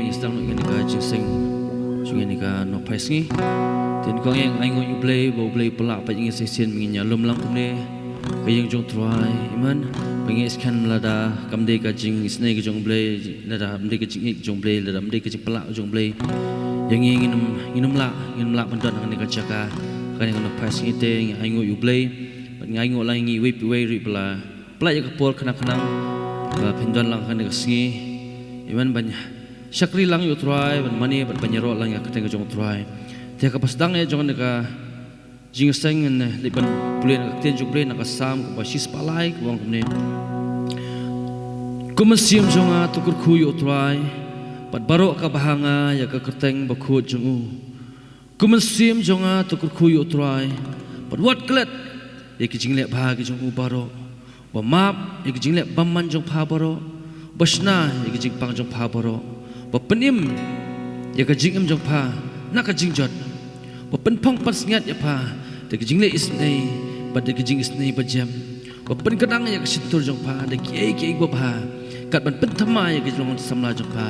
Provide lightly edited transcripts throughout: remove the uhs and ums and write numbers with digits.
sedang nak ni ka jingseng sungai ni ka no paisngi tin kong yang aingo you play bo play pelak pa ingin session menginya lum lang kumne kayang jong try iman pengis kan lada kamde ka jing snake ka jong play lada kamde ka jing jong play lada kamde ka jing pelak jong play yang nginum lak pandon ang ni ka jaka kan yang no paisngi te aingo you play aingo lang ngi we ri pela pelak ya ka pol kanang ba pendon lang kan ka sngi iman banyak syakri lang yu try ban mani ban banyaro lang ya kateng jong try dia ka pasdang ya jong ka jingseng ne liban pulen ka ten jong nak sam ko basis palai ko wang ne kumasiam jonga tukur khu yu try pat baro ka bahanga ya ka kateng ba khu jong u kumasiam jonga tukur khu yu try pat wat klet ya ki jingle bha ki jong u baro ba map ya ki jingle bamman jong pha baro basna ya ki jing pang jong pha baro penim ya ka jing em jong pha nak ka jing jot pen phong pas ngat ya pha de ka jing le is nei ba de ka jing is nei ba jam pen kadang ya ka situr jong pha de ki ba pha kat ban pen thama ya ka jong samla jong pha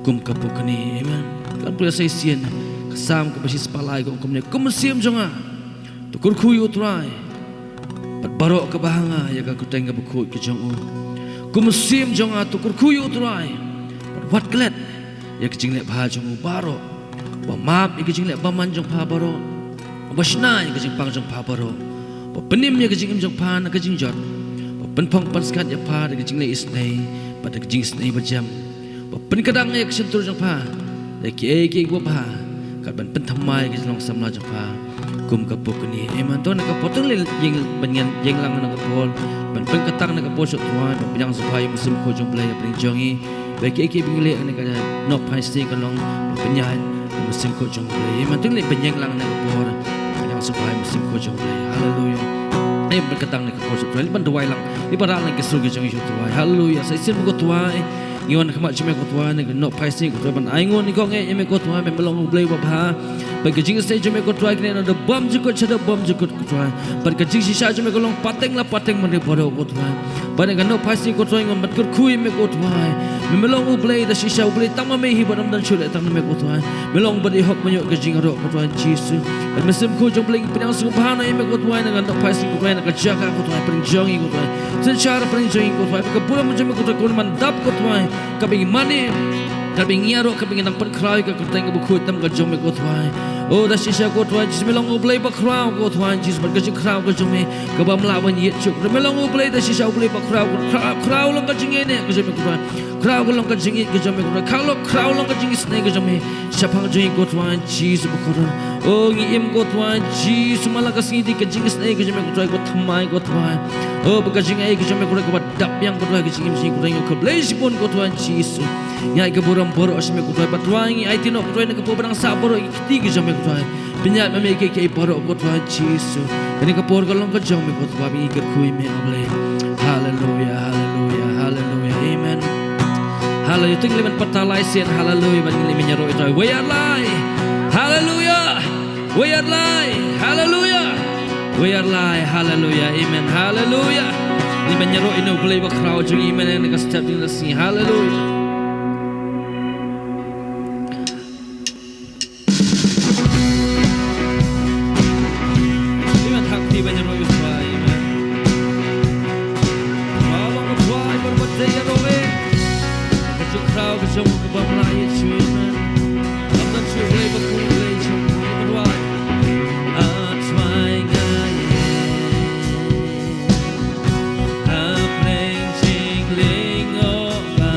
kum ka pu kani amen kan pu sai sien ka sam ka basis palai ko kum ne kum siam jong a to kur khu yu trai pat baro ka bahanga ya ka kuteng ka bu khu ki jong u kum siam jong a to kur khu yu trai wat klet ya kecing lek bha jong baro ba map ya kecing lek baman jong pha baro ba shna ya kecing pang jong pha baro ba penim ya kecing jong pha na kecing jot ba pen phong pan skat ya pha ya kecing lek isnei ba de kecing isnei ba jam ba pen kadang ya kecing tur jong pha ya ki go pha kat ban pen thamai kecing long samla jong pha kum ka pok ni eman to na ka potong le yeng banyan yeng lang na ka pol ban pen katang na ka posot tuan ba pinang supai musim ko jong play ya pring jongi bagi ek bingle ni kana nok phai stay kan long penyan musim ko jong play man tung le penyang lang na por yang supai musim ko jong play haleluya ai berkatang ni ko so play ban duai lang ibara lang ke sugi jong yu tuai haleluya sai sim ko tuai ngiwan khamat jime ko tuai ni nok phai stay ko tuai ban ai ngon ni ko nge me ko tuai me melong play ba pha bagi jing stay jime ko tuai ni na bom jikot chada bom jikot ko tuai ban ka jing sisa jime ko long pateng man de bodo ko tuai ban ga nok phai stay ko tuai ngom bat kur khui me ko tuai melong ublay da sisa ublay tama me hi badam dan chule tang me ko tuan melong badi hok menyo ke jing ro ko tuan Jesus dan mesim ko jong bling pinang su bahana me ko tuan dengan tak pasti ko tuan ka jaga ko tuan pring jongi ko tuan secara pring jongi ko tuan ka pura mo me ko tuan mandap ko tuan ka bing mani ka bing yaro ka bing nang per krai ka ko tang ko tam ka jong me ko tuan oh da sisa ko tuan Jesus melong ublay ba krau ko tuan Jesus ba ka jing krau ko jong me ka ba mla ban yet chuk melong ublay da sisa ublay ba krau long ka jing ne ko jong me ko tuan krau ko long ka jing ke jom ko khalo krau long ka jing snai ko jom sapang jing ko tuan Jesus ko oh ngi im ko tuan Jesus mala ka singi ka jing snai ko jom ko tuan ko thamai ko tuan oh ba ka jing ai ko jom ko ko dap yang ko tuan ka jing ko tuan ko blaze pun ko tuan Jesus nyai ka boram boro asme ko tuan ba tuan ngi ai tino ko tuan ka po barang sa boro ti ko jom ko tuan pinyat me ke boro ko tuan Jesus ini ka por ko long ka jom ko tuan bi ka kui me able hallelujah hallelujah hallelujah amen hallelujah ting liman patalai sen hallelujah bang liman nyaro itu we are live hallelujah we are live hallelujah we are live hallelujah amen hallelujah liman nyaro ino boleh bakrau jung amen and ka step in the sing hallelujah liman hak di banyak ro itu amen Allah ko tuai berbeda ya ro crowd ke jom ke bam la ye chui man am dan chui le ba ku le jom ni ba a twai nga ye a playing jingling o ba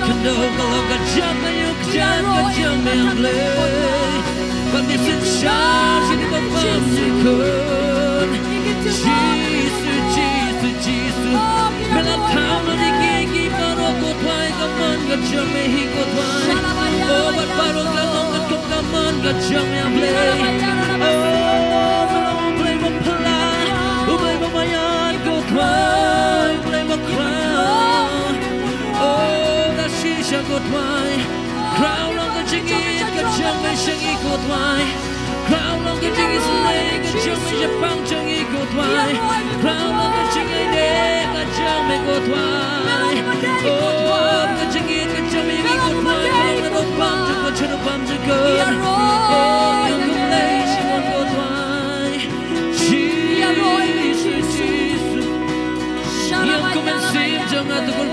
Kendo kalau kajam ayuk jam kajam yang lay, pamisin syar sini bapam jikun. Jesus, melang tham lo dikiki barok kotwai kaman kajam mehi kotwai. Oh bat barok lalong katuk kaman kajam yang lay. Oh melang play bapala, play bamayan kotwai, play bakrown. Kotwai, crown on the jiggy, kajam me shangi kotwai, crown on the jiggy snake, kajam me japang changi kotwai, crown on the jiggy ne, kajam me kotwai, oh the jiggy kajam me kotwai, crown on the bam jago chano bam jago, oh yung kumlay shimon kotwai, Jesus, yung kumensim jangan tukul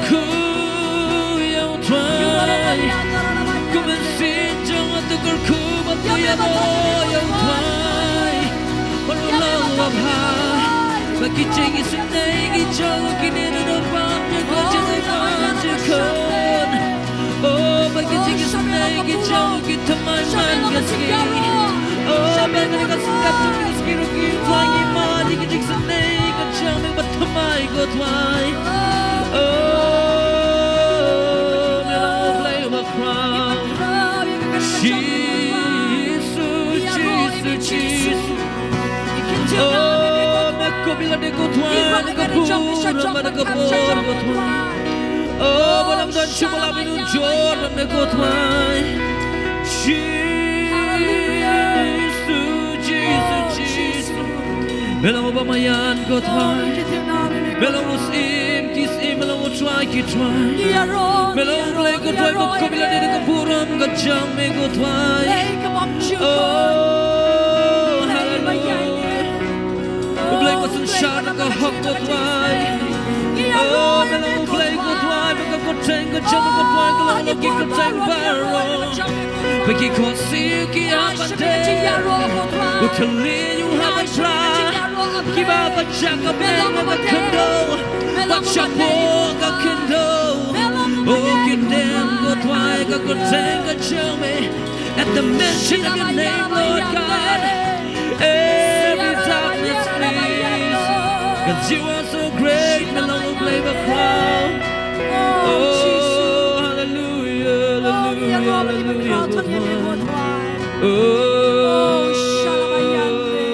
kumensin jangan tukar kubat kuya boyang twai walau abha bagi cengi senai gijau kini duduk bam jago jangan bam jakon oh bagi cengi senai gijau kita man gaski oh bagi kasngap tukar skiru twai mali gijik senai gijau me batamai go twai oh Jesus. Oh, meko bila de kotwai, kapura mana kapur kotwai. Oh, balam dan cuma minunjor mana kotwai. Jesus. Bela mo bamayan kotwai. Bela mo sim, kisim, bela mo try, kitry. Bela mo play kotwai, meko bila de kapuram kajam me kotwai. Oh. Shot like a hawk go fly. Oh, mellow play go fly. Make a good tank, a jump, a fly, go on, a kick, a tank, barrel. But you can't see, you have a day. But to leave, you have a try. Give up a jack, a bang, a candle. Watch a walk, a candle. Oh, get them, go fly, a good tank, a jump. At the mention of your name, Lord God. Every darkness flees. Cause you are so great, no longer play the crown. Oh, hallelujah, hallelujah, hallelujah. Oh, shalabayande.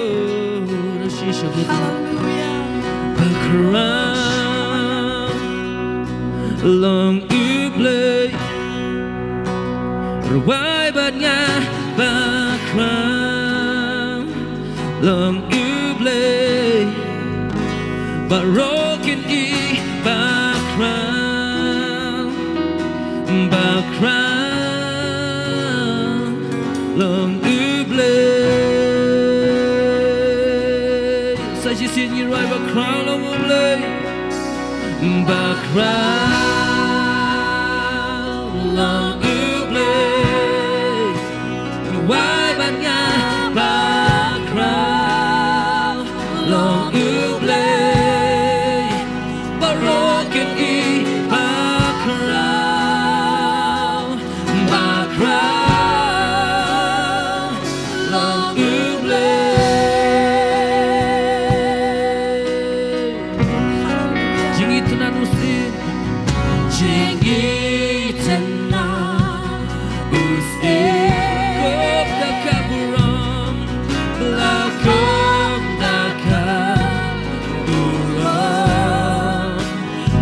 Rashisha Buddha. Hallelujah. Bakran long ublay Rawai banya bakran long ublay Barokin I bakran bakran long ublay Sa chỉ xin như rai bakran long ublay bakran long ublay Wai banya bakran long ublay Barokin I bakran bakran long ublay Jingi tenan usin Jingi tenan usin Kop da kaburang Belakop da kaburang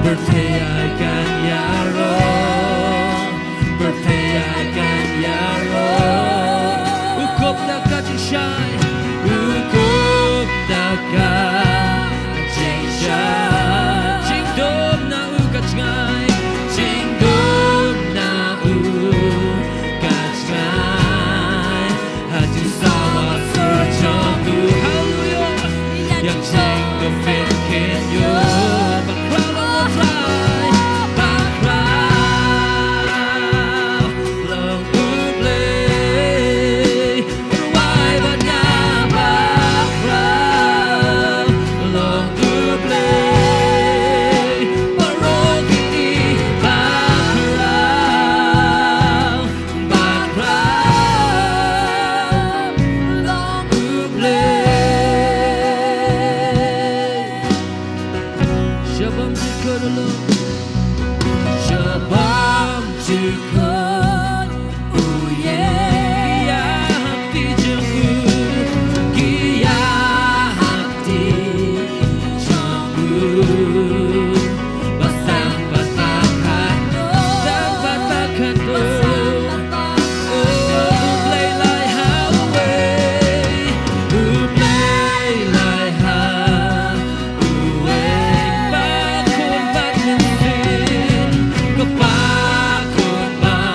Berteakan yarong Berteakan yarong Ukop da kajisyay Ukop da kajisyay Jingdom na ukachngay Jingdom na ukachngay Hati sawa serjamu Hallelujah Yang jingdom finkin yo Bakral try Bakral Long ublay Ruwai banya bakral Long ublay Barokin I bakral Bakral Long ublay Shabam Jikadalong Shabam Jikad Uye Gia Hakti Jenggu Gia Hakti Jenggu Basang Batakado Dapat Bakado Ublay Lai Haway Ublay Lai Haway Bakun Bakun Sin Kapakun Bakun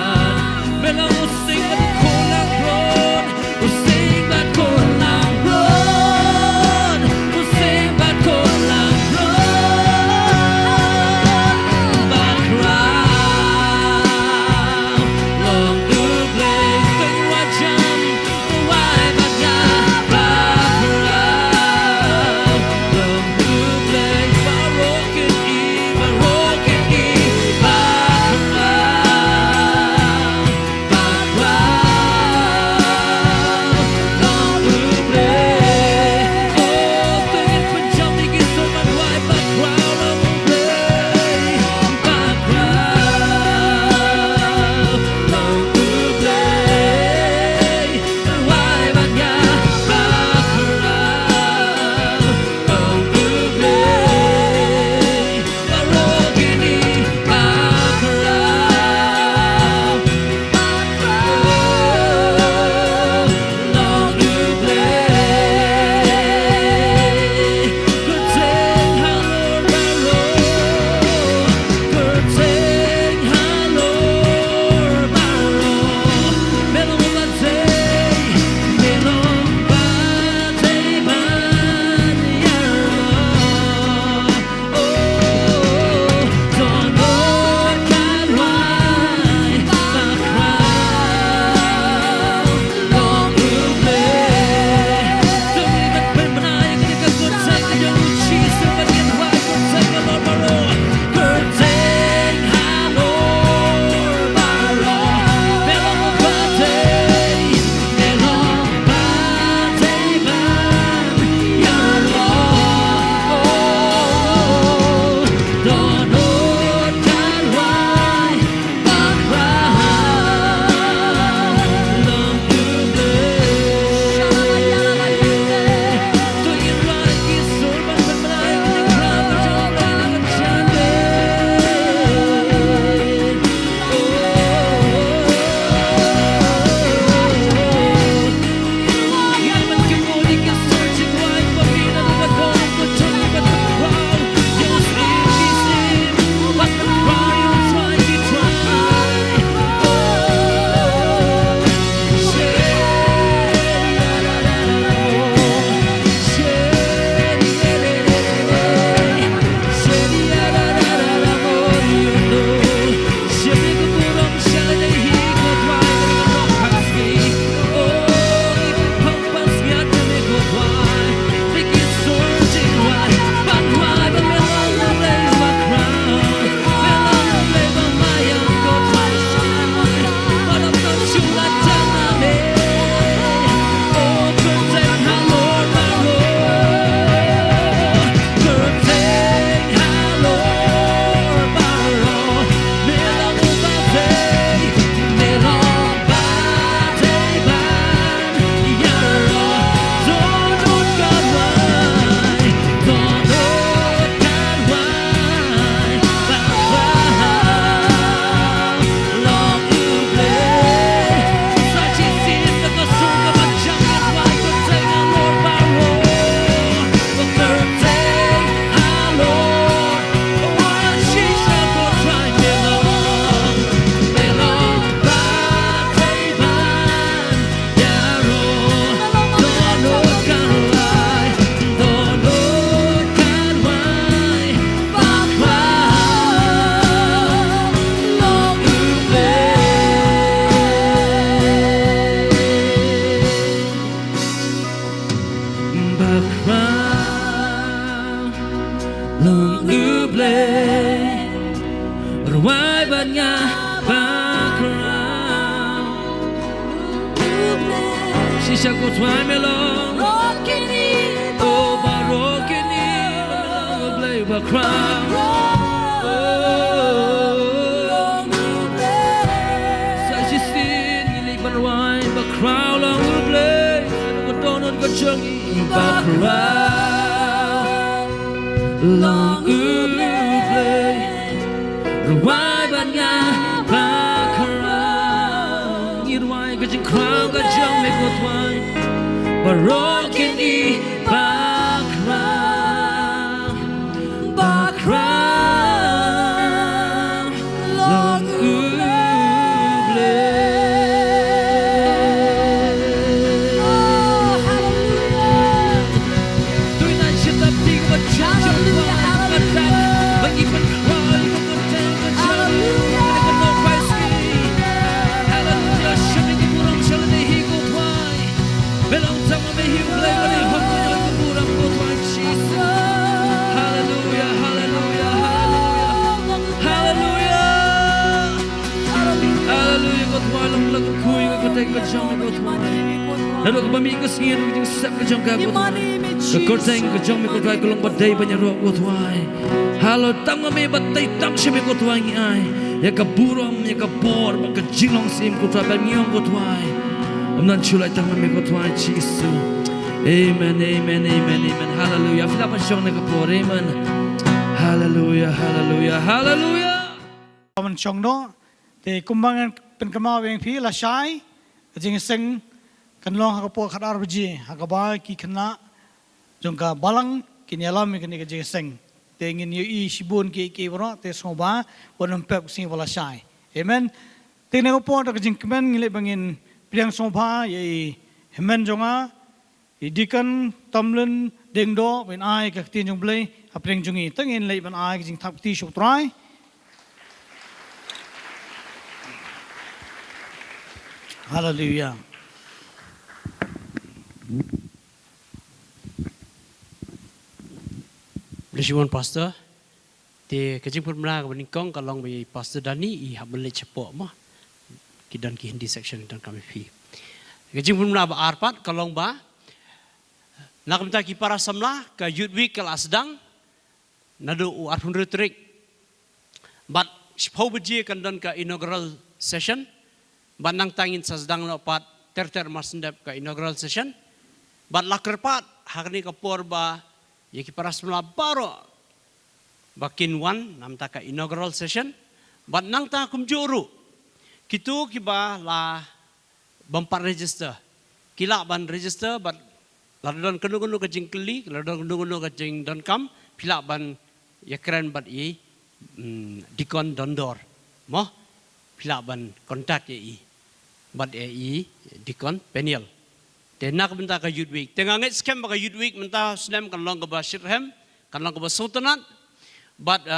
Isha ko twai me long Rokini Oh barokini Manang blay ba crown Sa shisin Ngili banwai ba crown long blay Ano ko donut ko chungi ba crown Long blay Ruwai ba nga ba crown Ngirwai ka jing crown ka jung me ko twai Barokini Bakram Long Uble Tuloy na siya tapdi ko matiyang Mag-ipan crawl ko matang Hallelujah Hallelujah Siya may kimurang siya na higop why Belang tama may hiublay Wali hong yung kumurang ko why Jesus Hallelujah Hallelujah Hallelujah Hallelujah ko why Lang lagang kuy ko katay ka diyang ko why Lalo ka bamigos ngayon Kung diyang sap ka diyang ka ko why Kakortay ka diyang may ko why Kulong baday ba niya rock ko why Halo tama may batay Tang siya may ko why ngiyay Ya kaburam ya kabor Baka jinglong sim ko why Bangiyong ko why Amnan chulay tang mami ko tuan Jesus. Amen, amen, amen, amen. Hallelujah. Fila pa siyang nagapor. Amen. Hallelujah, hallelujah, hallelujah. Mình chồng đó thì cũng bằng bên cái màu bên phía là sai, chính sinh cần long hàng bộ khát ar biji hàng ba kỳ khăn na, trong cả balang kỳ nhà làm cái này cái chính sinh, thì nghìn yêu y sibun kỳ đó thì số baวันนั้นเป็กสิ่งว่าsai, amen. Thì này có point cái chính comment nghìn lệ bằng nghìn Priang songpa ye hemen jonga ye dikan tamlen dengdo ben ai ka tin jong blai apreng jongi tangin lei ben ai jing thap ti shuk trai Hallelujah Bless you one pastor te kajing pun mla ka baning kong kalong bi pastor Dani I habele chepo mo kidan ki Hindi section dan kami pi. Kajing pun ba arpat kalong ba nakamta ki para samla ka youth week kala sedang nado u 800 trik but spau beji kan dan ka inaugural session but nang tangin sa sedang no pat ter masendap ka inaugural session but lakerpat hakni ka por ba ye ki para samla baro bakin one namta ka inaugural session but nang ta kumjuru Kitu kiba la bampat register. Kila ban register but ladon kenu kajing keli, ladon kenu kajing don kam, pila ban yakran bat I dikon dondor. Mo pila ban kontak I bat I dikon penial. Tenak benta ka youth week. Tengah nget scam ka youth week menta slam kan long ka ba shirham, kan long ka ba sultanat. But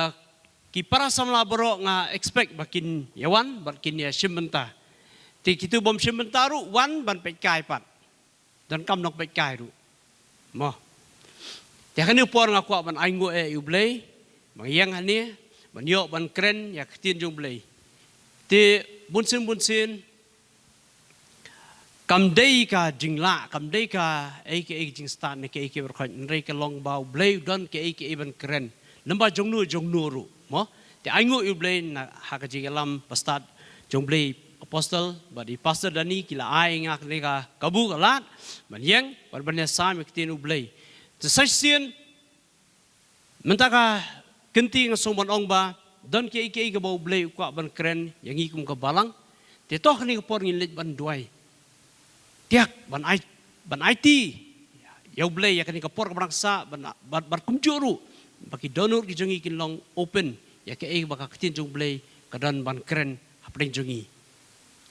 Ki para samla bro nga expect bakin yawan bakin ya shimbenta. Ti kitu bom shimbenta ru wan ban pe kai pat. Dan kam nok pe kai ru. Mo. Ti kanu por nga kwa ban ai ngo e ublei. Bang yang hani ban yo ban kren ya ktin jung blei. Ti bunsin kam dei ka jingla kam dei ka ake jing stan ne ke ake berkhon rei ka long bau blei don ke ake ban kren. Lamba jongnu ru. Mo, ti aingu ublay na hakaji alam pastat jongblay apostle, badi pastor Dani kila ai ngak leka kabu kalat, manyeng berbanya sam iktin ublay. Tesasian mentaka kenti ngasomban ong ba, don ke ike bau ublay ukwa ban keren yang ikum ke balang, ti toh ni kapor ngilit ban duai. Tiak ban IT, ya ublay ya kani kapor kebrangsa ban kumjuru. Bagi donor ki jongi kin long open ya ke baka ktin jong blay kadan ban kren hapring jongi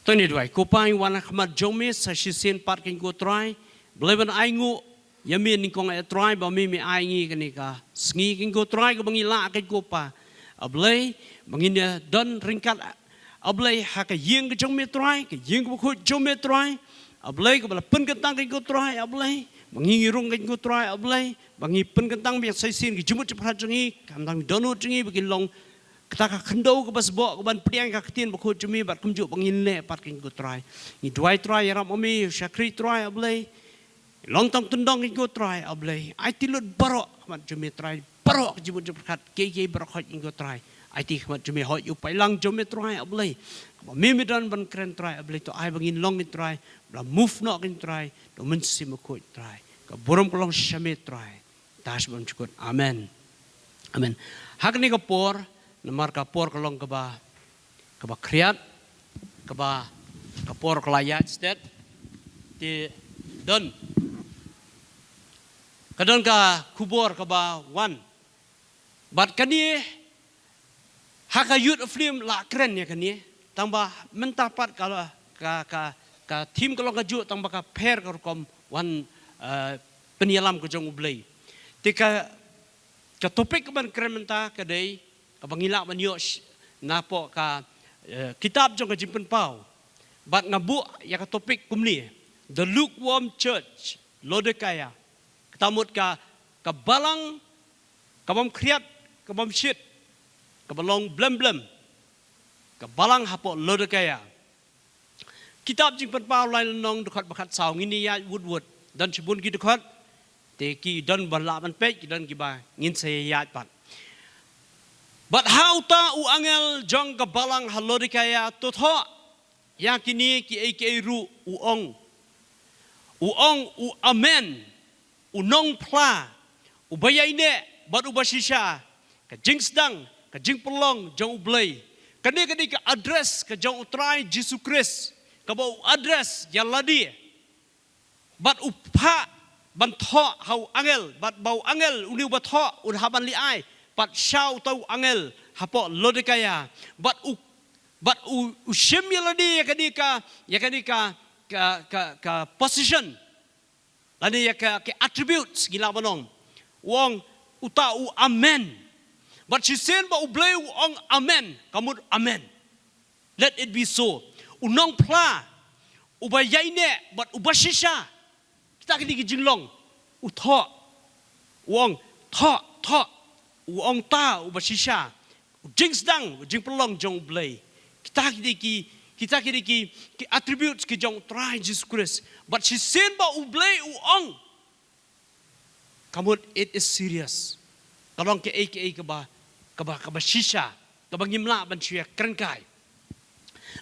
toni dwai ko pai wana khmat jome sa shisen part kin go try bleban aingu yami ni kong e try ba mi ai ngi kani ka sngi kin go try ko bangi la ke ko pa ablay bangin don ringkat ablay ha ka yeng ke jong me try ke yeng ko khu jong me try ablay ko bala pen ketang kin go try ablay bangi ngirung kin go try ablay bangi pen kentang biak sai sin ki jumut cepat jengi kam tang dono jengi bikin long Kata ka kendo ka basbo ka ban priang ka ketin bakut cumi bat kumjuk bangin le pat king go try. Ni dwai try ram omi syakri try ablay. Long tang tundong king go try ablay. Ai tilut barok mat cumi try. Barok jibut jebkat ke barok hot king go try. Ai ti mat cumi hot yu pai lang cumi try ablay. Mimidan ban kren try ablay to ai bangin long ni try. Bla move no king try. To mensi makut try. Ka borom kolong syame try. Tas ban cukut. Amen. Amen. Hak ni kapor namar kapor kalong kaba kriat kaba kapor kelayat stet di don kadon ka kubor kaba wan bat kani hakayut film la keren ya kani tambah mentapat kalau ka tim kalong kaju tambah ka pair kom wan penyelam kejong ublay tika ka topik ban keren menta kadai kabangilak manyo napo ka kitab jong kajimpen pau bat ngabu ya ka topik kumni the lukewarm church Laodicea ketamut ka balang kabam kriat kabam shit kabalong blem ka balang hapo Laodicea kitab jimpen pau lain nong dekat bakat saw ngini ya wood dan sebun ki dekat te ki dan balak man pek dan ki ba ngin saya pat. But how ta u angel jong kabalang Laodicea to tho yakini ki ru uong u amen u nong pla u bayaine bat u basisha ka jingsdang ka jingpelong jong ublay kani ka address ka jong utrai Jesus Christ ka bau address yaladi bat u pa ban tho hau angel bat bau angel uni bat tho un haban li ai but show tau angel hapo Laodicea but u shemiladi yakani ka position lani ka attributes gila banong wong uta u amen but she said ba u blay wong amen kamut amen let it be so unong pla ubayaine but ubashisha kita kini jinglong u tho wong tho uong ta ubasisha jingsdang jingpelong jong blay kita kini ki attributes ki jong try Jesus Christ but she said ba ublay uong kamut it is serious kalong ke kaba shisha kaba ngimla ban chia krenkai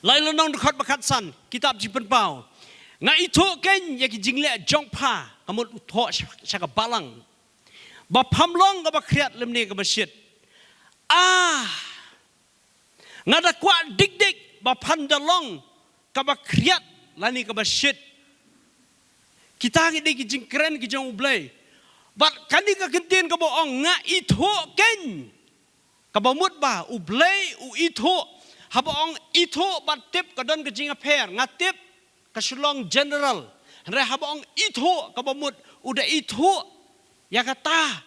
lain nong dekat bakat san kitab jimpen pau nga ito ken ya ki jingle jong pa kamut utho saka balang ba pamlong ka ba kriat lemni ka ba shit nga da kwa dik ba pandalong ka ba kriat lani ka ba shit kita ngi ki jingkren ki jong ublay but kani ka kentin ka boong nga ito ken ka ba mut ba ublay u ito haboong ito ba tip ka don ka jinga pair nga tip ka sulong general re haboong ito ka ba mut uda ito ya kata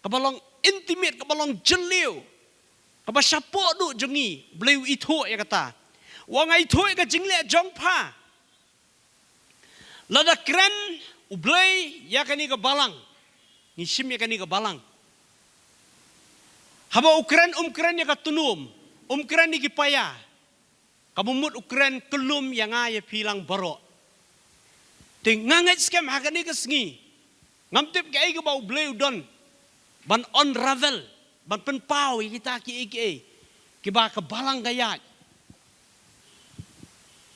kabalong intimate kabalong jeliu kabah syapo du jengi beliau itu ya kata wang itu ka jingle jong pa lada kren ublay ya kani ka balang ngisim ya kani ka balang haba ukren ya ka tunum kren ni kipaya kabumut ukren kelum yang ya pilang barok ting nganget skem hakani ka sengi ngamtip ka ay ka ba ublay udon ban unravel ban penpau kita ki ba ka balang gayat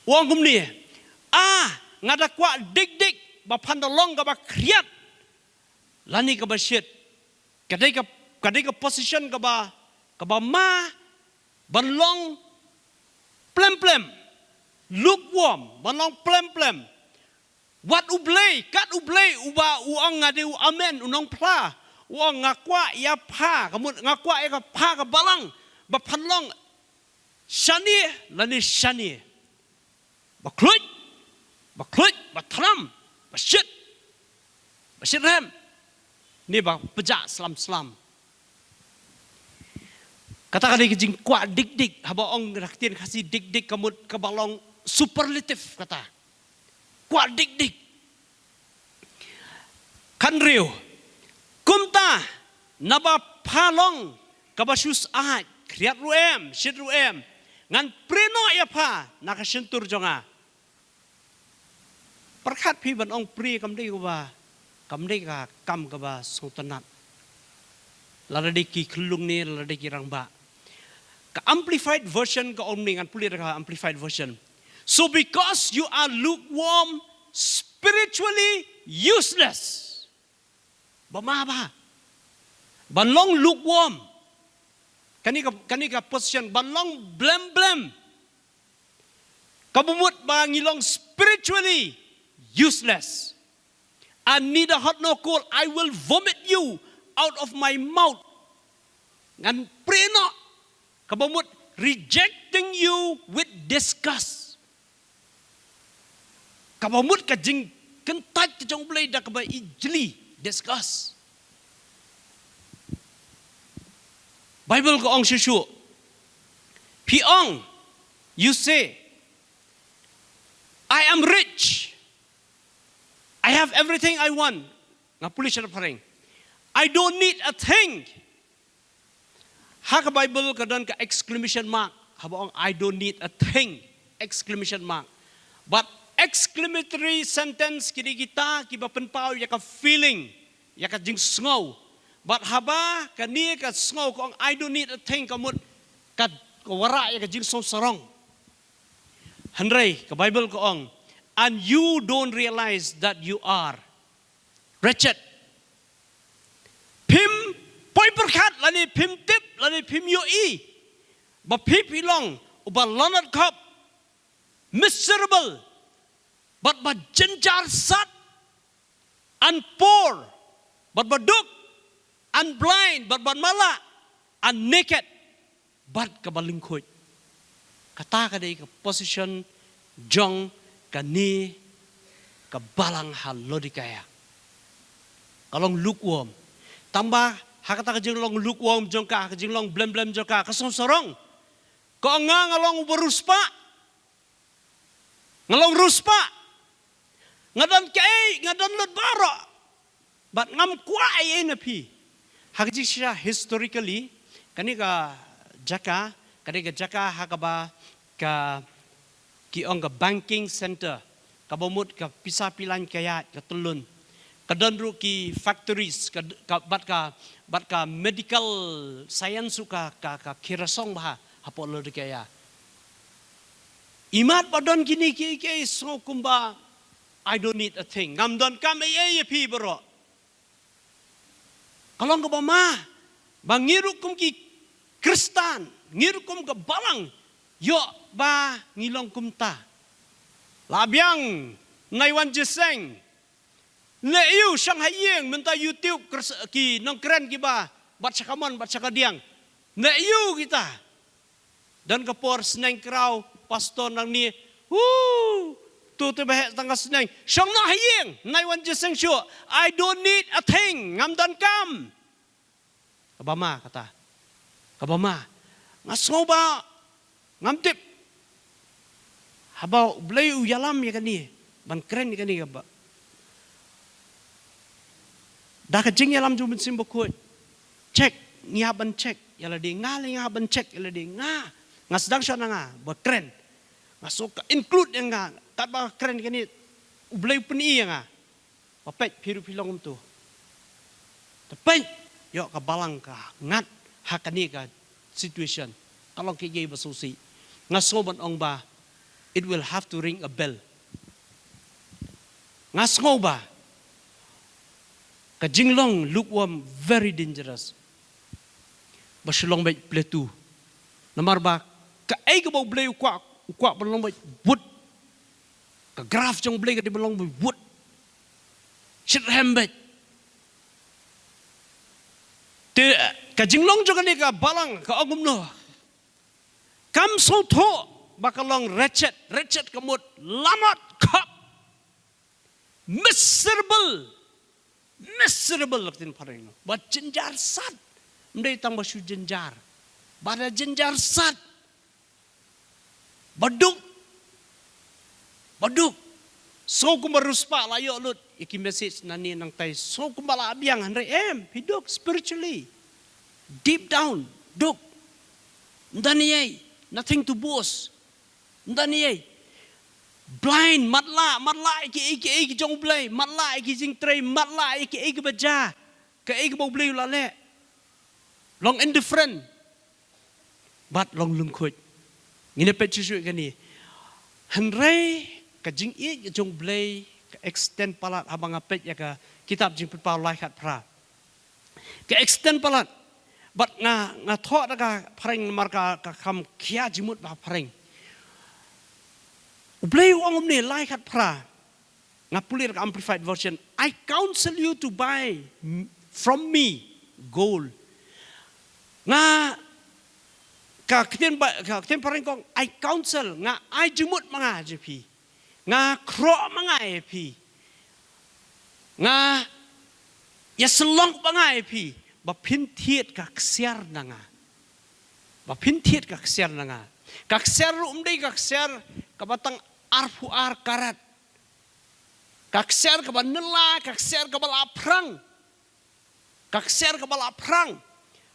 wong kumni ngada kwa dik ba pandalong ka ba kriat lani ka ba shit kadai ka position ka ba ma ban long plem lukewarm ban long plem wat ublay kat ublay uba uang ngade u amen unong pla wong ngakwa ya pa kamut ngakwa ya pa ka balang ba panlong shani lani shani ba kluj ba tram ba shit ram ni ba pejak selam kata kali kijing kwa dik haba ong raktin kasih dik kamut ka balong superlative kata kwa dik kan riu kumta naba palong kabasus ahad kriat ruem, shit ruem. Ngan preno ya pa, nakasentur jonga. Perkat pi ban ong pri kamdi ko ba, kamdi ka kam ka ba song tanat. Laladi ki kelung ni, laladi ki rangba. Ka amplified version ka omni ngan puli ka amplified version. So because you are lukewarm, spiritually useless. Bamaba. Banlong lukewarm. Kani ka position banlong blem. Kabumut ba ngilong spiritually useless. And neither hot nor cold, I will vomit you out of my mouth. Ngan preno kabumut rejecting you with disgust. Kabumut ka jing kentat ka jong blay da ka ba ijli disgust. Bible ko ong shushu. Piong, you say, I am rich. I have everything I want. Nga puli siya na parang. I don't need a thing. Haka Bible ka doon ka exclamation mark. Habang I don't need a thing. Exclamation mark. But exclamatory sentence kini kita kiba penpao ya ka feeling. Ya ka jing sngaw. But haba kani ka sngaw ko I don't need a thing kamut ka wara ya ka jing song sarong. Handray ka Bible ko ong. And you don't realize that you are wretched. Pim poi perkat lani pim tip lani pim yoi. Ba pip ilong uba lonat kap miserable. But ba jenjar sat and poor. But ba duk and blind. But ba mala and naked. But kabalingkoy. Kata kadai ka position jong kani kabalang halodikaya. Kalong lukewarm. Tambah hakata kajing long lukewarm jongka kajing long blem jongka kasong sorong. Ko nga ngalong beruspa. Ngalong ruspa. Ngadan kay ngadan lut baro. But ngam kwa ay na pi. Hakajing siya historically kani ka jaka hakaba ka kiong ka banking center, kabamut ka pisa pilan kayat ka tulun, kadandru ki factories, bat ka medical science ka kirasong bah hapo lo kaya. Imat padon kini ki so kumba I don't need a thing. Ngamdon kami pi bro. Kalong ka ba ma? Bangiru kum ki Kristan, ngiru kum ka balang. Yo ba ngilong kumta. Labiang naiwan jeseng. Leiu Shanghai yeng menta YouTube ki nong keren ki ba bat sakamon bat sakadiang. Leiu kita. Dan kapor seneng kraw pastor nang ni. Tu bahek tangga seneng. Shanghai yeng naiwan jeseng syo. I don't need a thing. Ngam dan kam. Kabama kata. Kabama. Ngasngo ba ngamtip. Habau belayu yalam ya kan ni. Ban keren ya kan ni ba. Dah kejing yalam jumin simbo kuat. Cek ngihaban cek. Yala di ngali ngihaban cek yala di nga. Nga sedang siya na nga ba keren. Nga suka include yang nga. Tak ba keren kan ni. Belayu peni yang nga. Papet piru pilong tu. Tapi yo kabalang ka ngat hakani ka situation. Kalau kaya basusi. Ngasoban ong ba, it will have to ring a bell. Ngasngo ba, kajinglong lukewarm, very dangerous. Basulong bay pletu. Namar ba, kaay ka ba blay ukwa balong bay wood. Kagraf jong blay ka di balong bay wood. Shit hembet. Kajinglong jong ni ka balang ka ogum no. Kam so tho bakalong wretched kamut lamat kap miserable lakin pareng no ba jenjar sat mdai tang basu jenjar bada jenjar sat baduk so kumaruspa layo lut iki message nani nang tay so kumala abiang andre hiduk spiritually deep down duk Ndani nothing to boast. Ndani blind matla iki jong blay matla iki jing tray matla iki baja ke iki bau blay la le long indifferent but long lung khoi ngine pe chu kan ni hanrai ka jing jong blay ka extend palat abang apet ya ka kitab jing pa lai khat pra ka extend palat but nga tho da ka phreng marka ka kham khia jimut ba phreng Blay uang ni lai kat pra ngapulir amplified version. I counsel you to buy from me gold. Nga ka kten pareng kong I counsel nga I jumut mga jepi. Nga kro mga epi. Nga ya selong mga epi. Ba pintiet ka ksiar na nga. Ba pintiet ka ksiar na nga. Ka ksiar umday ka ksiar kabatang arfu ar karat. Kakser kabal nela, kakser kabal aprang. Kakser kabal aprang.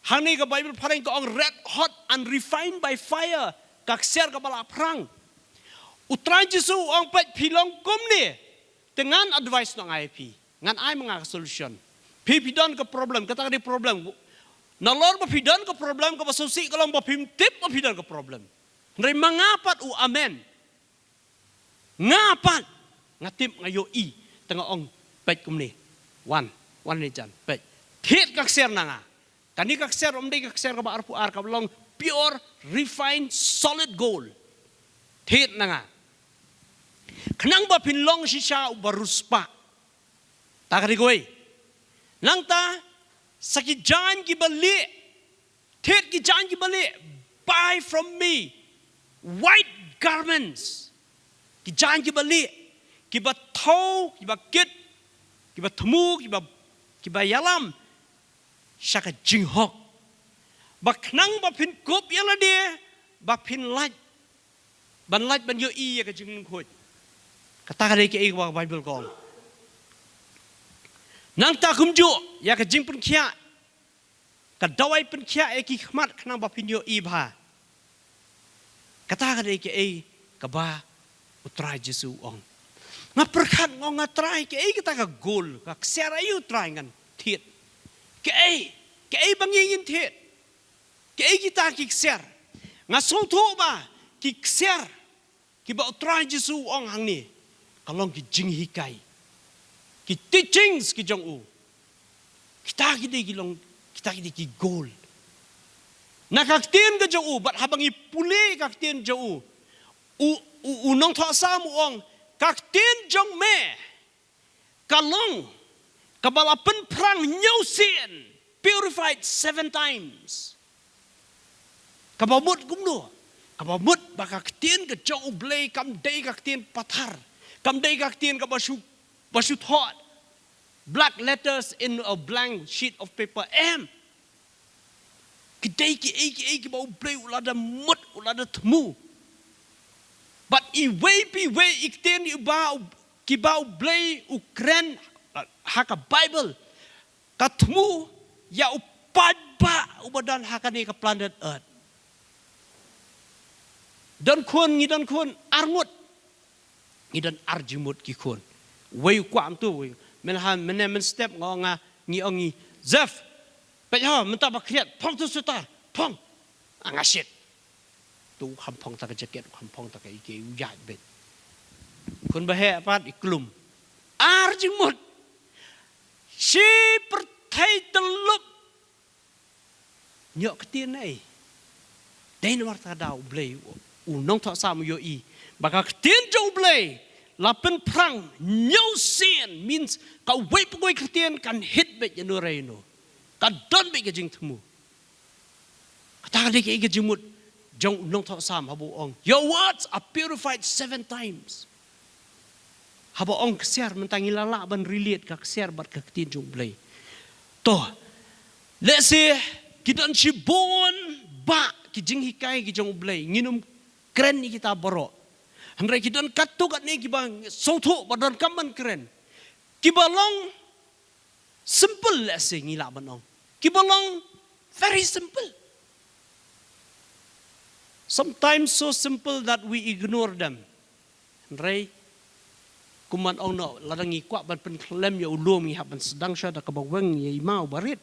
Hani ka Bible parang ko ang red hot and refined by fire. Kakser kabal aprang. Utray Jesu ang pet pilong kumni. Dengan advice ng IP. Ngan ay mga solution. Pipidon ka problem, kata ka di problem. Nalor mapidon ka problem, kapasusi ka lang mapimtip mapidon ka problem. Nari mangapat u amen. Ngapan ngatip ngayo tengah ong pet kumni one ni jan pet hit kakser na nga kani kakser umday kakser ka ba arpu ar ka long pure refined solid gold hit na nga kanang ba pinlong siya baruspa takarigoy nang ta sakijan gibali hit kijan gibali buy from me white garments Kijan kibali, kiba tau, kiba kit, kiba temu, kiba yalam, syaka jinghok. Baknang bapin kup yala dia, bapin light, ban light ban yo iya ka jinghok khoi. Kata ka ke wa Bible kong. Nang ta kumju, ya ka jing pun kia, ka dawai pun kia ki khmat kanang bapin yo i bha. Kata ka ke ka ba utray Jesu ong. Nga perkat ngong nga try ke kita ka goal ka ksera yu try ngan thiet. Ke bangingin thiet. Ke kita ki kser. Nga soto ba ki kser. Ki ba utray Jesu ong hang ni. Kalong ki jing hikai. Ki teachings ki jong u. Kita ki ki goal. Nakaktin ka jong u but habang ipuli kaktin jong u unong tho sa mu ong kak tin jong me kalong kabalapan prang nyusin purified 7 times kabamut gumno kabamut bakak tin ka jong ublay kam day kak tin pathar kam day kak tin ka basu thought black letters in a blank sheet of paper kidai ki ba ublay ulada mut ulada temu. But iway ikten kibau blay ukren haka Bible katmu ya upadba ubadan haka ni ka planet Earth. Dan kun armut ngidan arjimut ki kun. Way kwam tu men step nga ngi ongi Zef pa ha menta ba kriat pong tu sutar pong angasit. Tu kampong tak jaket kampong tak ike ujat bet kun bahe apa iklum arjimut si pertai telup nyok ketien ai dai nomor ta dau blay unong thọ sam yo i baka ketien jong blay lapen prang nyusin means ka wei pagoi ketien kan hit bet no reino ka don bet jing temu kata dik ike jimut Jong nong thọ sam habo ong. Your words are purified 7 times. Habo ong kesiar mentangi lala ban relate ka kesiar bat ka ketin jong blay. To. Let's say kidan si bon ba ki jing hikai ki jong blay nginum kren ni kita borok. Handrai kidan katuk ni ki bang soto badan kaman kren. Ki balong simple let's say ngila ban ong. Ki balong very simple. Sometimes so simple that we ignore them. Ray, kuman ong no, ladang ikwa ban pen klem ya ulum ya ban sedang sya da kabaweng ya imau barit.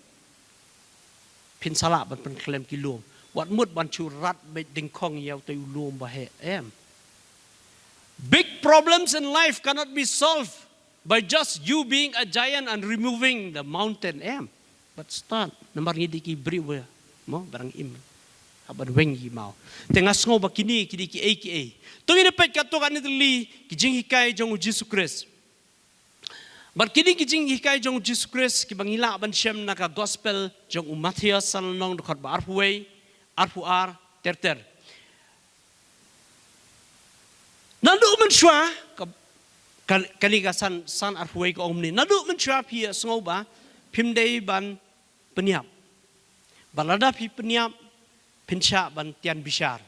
Pin salak ban pen klem kilum. Wat mut ban chu rat be ding kong ya te ulum ba he em. Big problems in life cannot be solved by just you being a giant and removing the mountain em. But start namar ngidi ki briwe mo barang im. Aban wengi mau. Tengah ngau bakini kidi ki AKA. Tungin pet kato kan itli kijing hikai jong Jesus Christ. Bar kini kijing hikai jong Jesus Christ ki bangila ban shem naka gospel jong Matthias salnong dokhat ba arfuway arfuar terter. Nadu menshwa kaliga san arfuway ko omni. Nadu menshwa pi ngau ba pimdei ban peniap. Balada pi peniap pinsya ban tian bishar.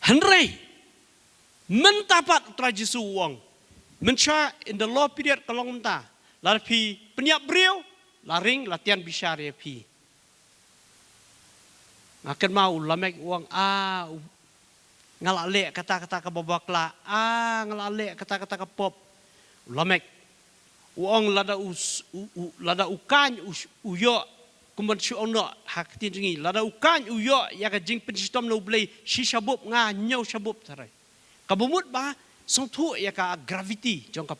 Henry mentapat trajisu wong. Mensya in the law period kalong menta. Larpi peniap beriau, laring latihan bishar ya pi. Akan mau lamek wong ngalale kata-kata ke babakla, ngalale kata-kata ke pop. Lamek wong lada ukan uyo kuman ono hak tingi lada ukan uyo ya ka jing pensistom no blay si shabop nga nyaw shabop taray kabumut ba song thu ya ka gravity jong ka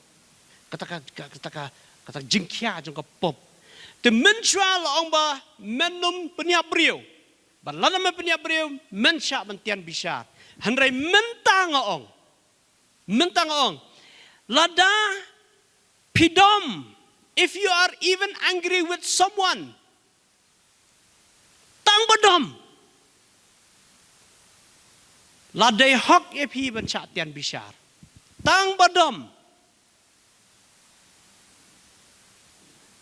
kata jingkya jong ka pop te mensual ong ba menum peniap brio balana me peniap brio mensya mentian bishar hanrai mentang ong lada pidom if you are even angry with someone tang badom ladai hok ye phi ban cha tian bishar tang badom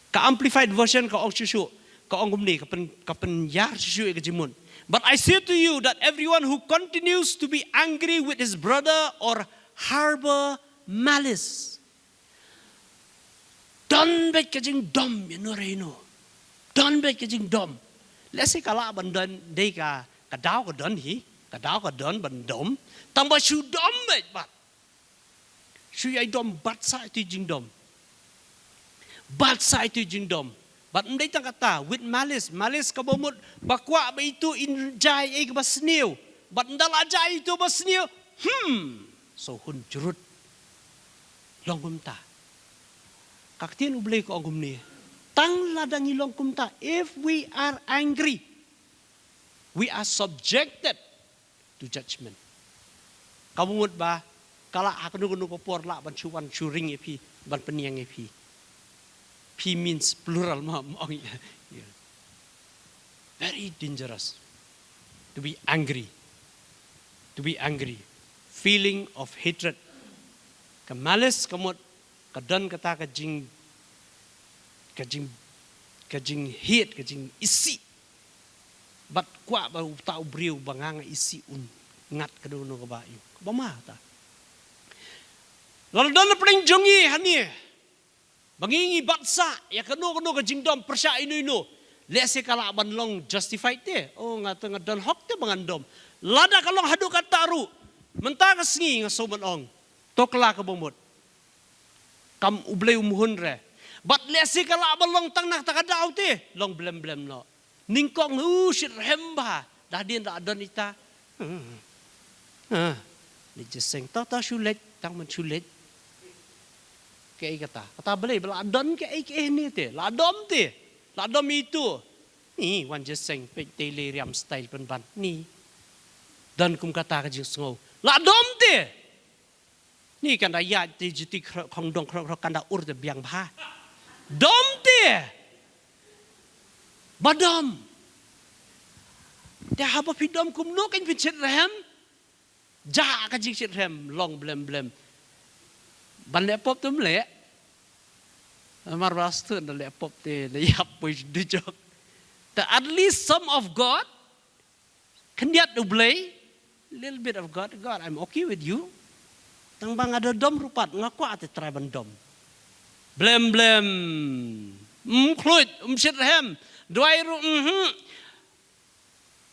ka amplified version ka ong shushu ka ong gumni ka pen yar shushu e jimun. But I say to you that everyone who continues to be angry with his brother or harbor malice don bet ka jing dom you know reino don bet ka jing dom. Let's say kala ban don day ka daw ka don ban dom tang ba shu dom bet bat shu ai dom bat sai tu jing dom but ndai tang kata with malice ka bomut bakwa ba itu injai ai ka basniu but ndal ajai itu basniu so hun jurut longum ta kaktin ublay ko angum ni tang ladang ilong kumta. If we are angry, we are subjected to judgment. Kamumut ba? Kala ako nung popor la ban chuwan churing epi ban peniang epi. P means plural very dangerous to be angry. Feeling of hatred. Kamalis kamut kadan kata kajing hate kajing isi bat kwa ba tau briu bangang isi ngat kadono ka bayu bama ta lalu dan paling jongi hani bangingi batsa ya kano kajing dom persya inu lese kala ban long justified te ngata ngadan hok te bangandom lada kalong hadu kataru menta kasngi ngasoban ong tokla ka bomot kam ublay umuhun re. But lesi kala balong tang nak takadaw te long blem no. Ningkong shit hemba dah dia tak ada nita. Ni jeseng ta sulet tang men sulet. Kei kata boleh bela adon ke ni te. La dom itu. Ni wan jeseng pe teleriam style ban ni. Dan kum kata ka jisngau. La dom te. Ni kan daya ti jiti khong dong kan da ur te biang ba. Dom te badam dia haba pidom kum no kan pichit rem ja ka jing chit rem long blem ban le pop tum le amar rastu na le pop te le yap push du jok at least some of God can yet to play little bit of God I'm okay with you tang bang ada dom rupat ngaku ate try ban dom blem khlut shit hem dwai ru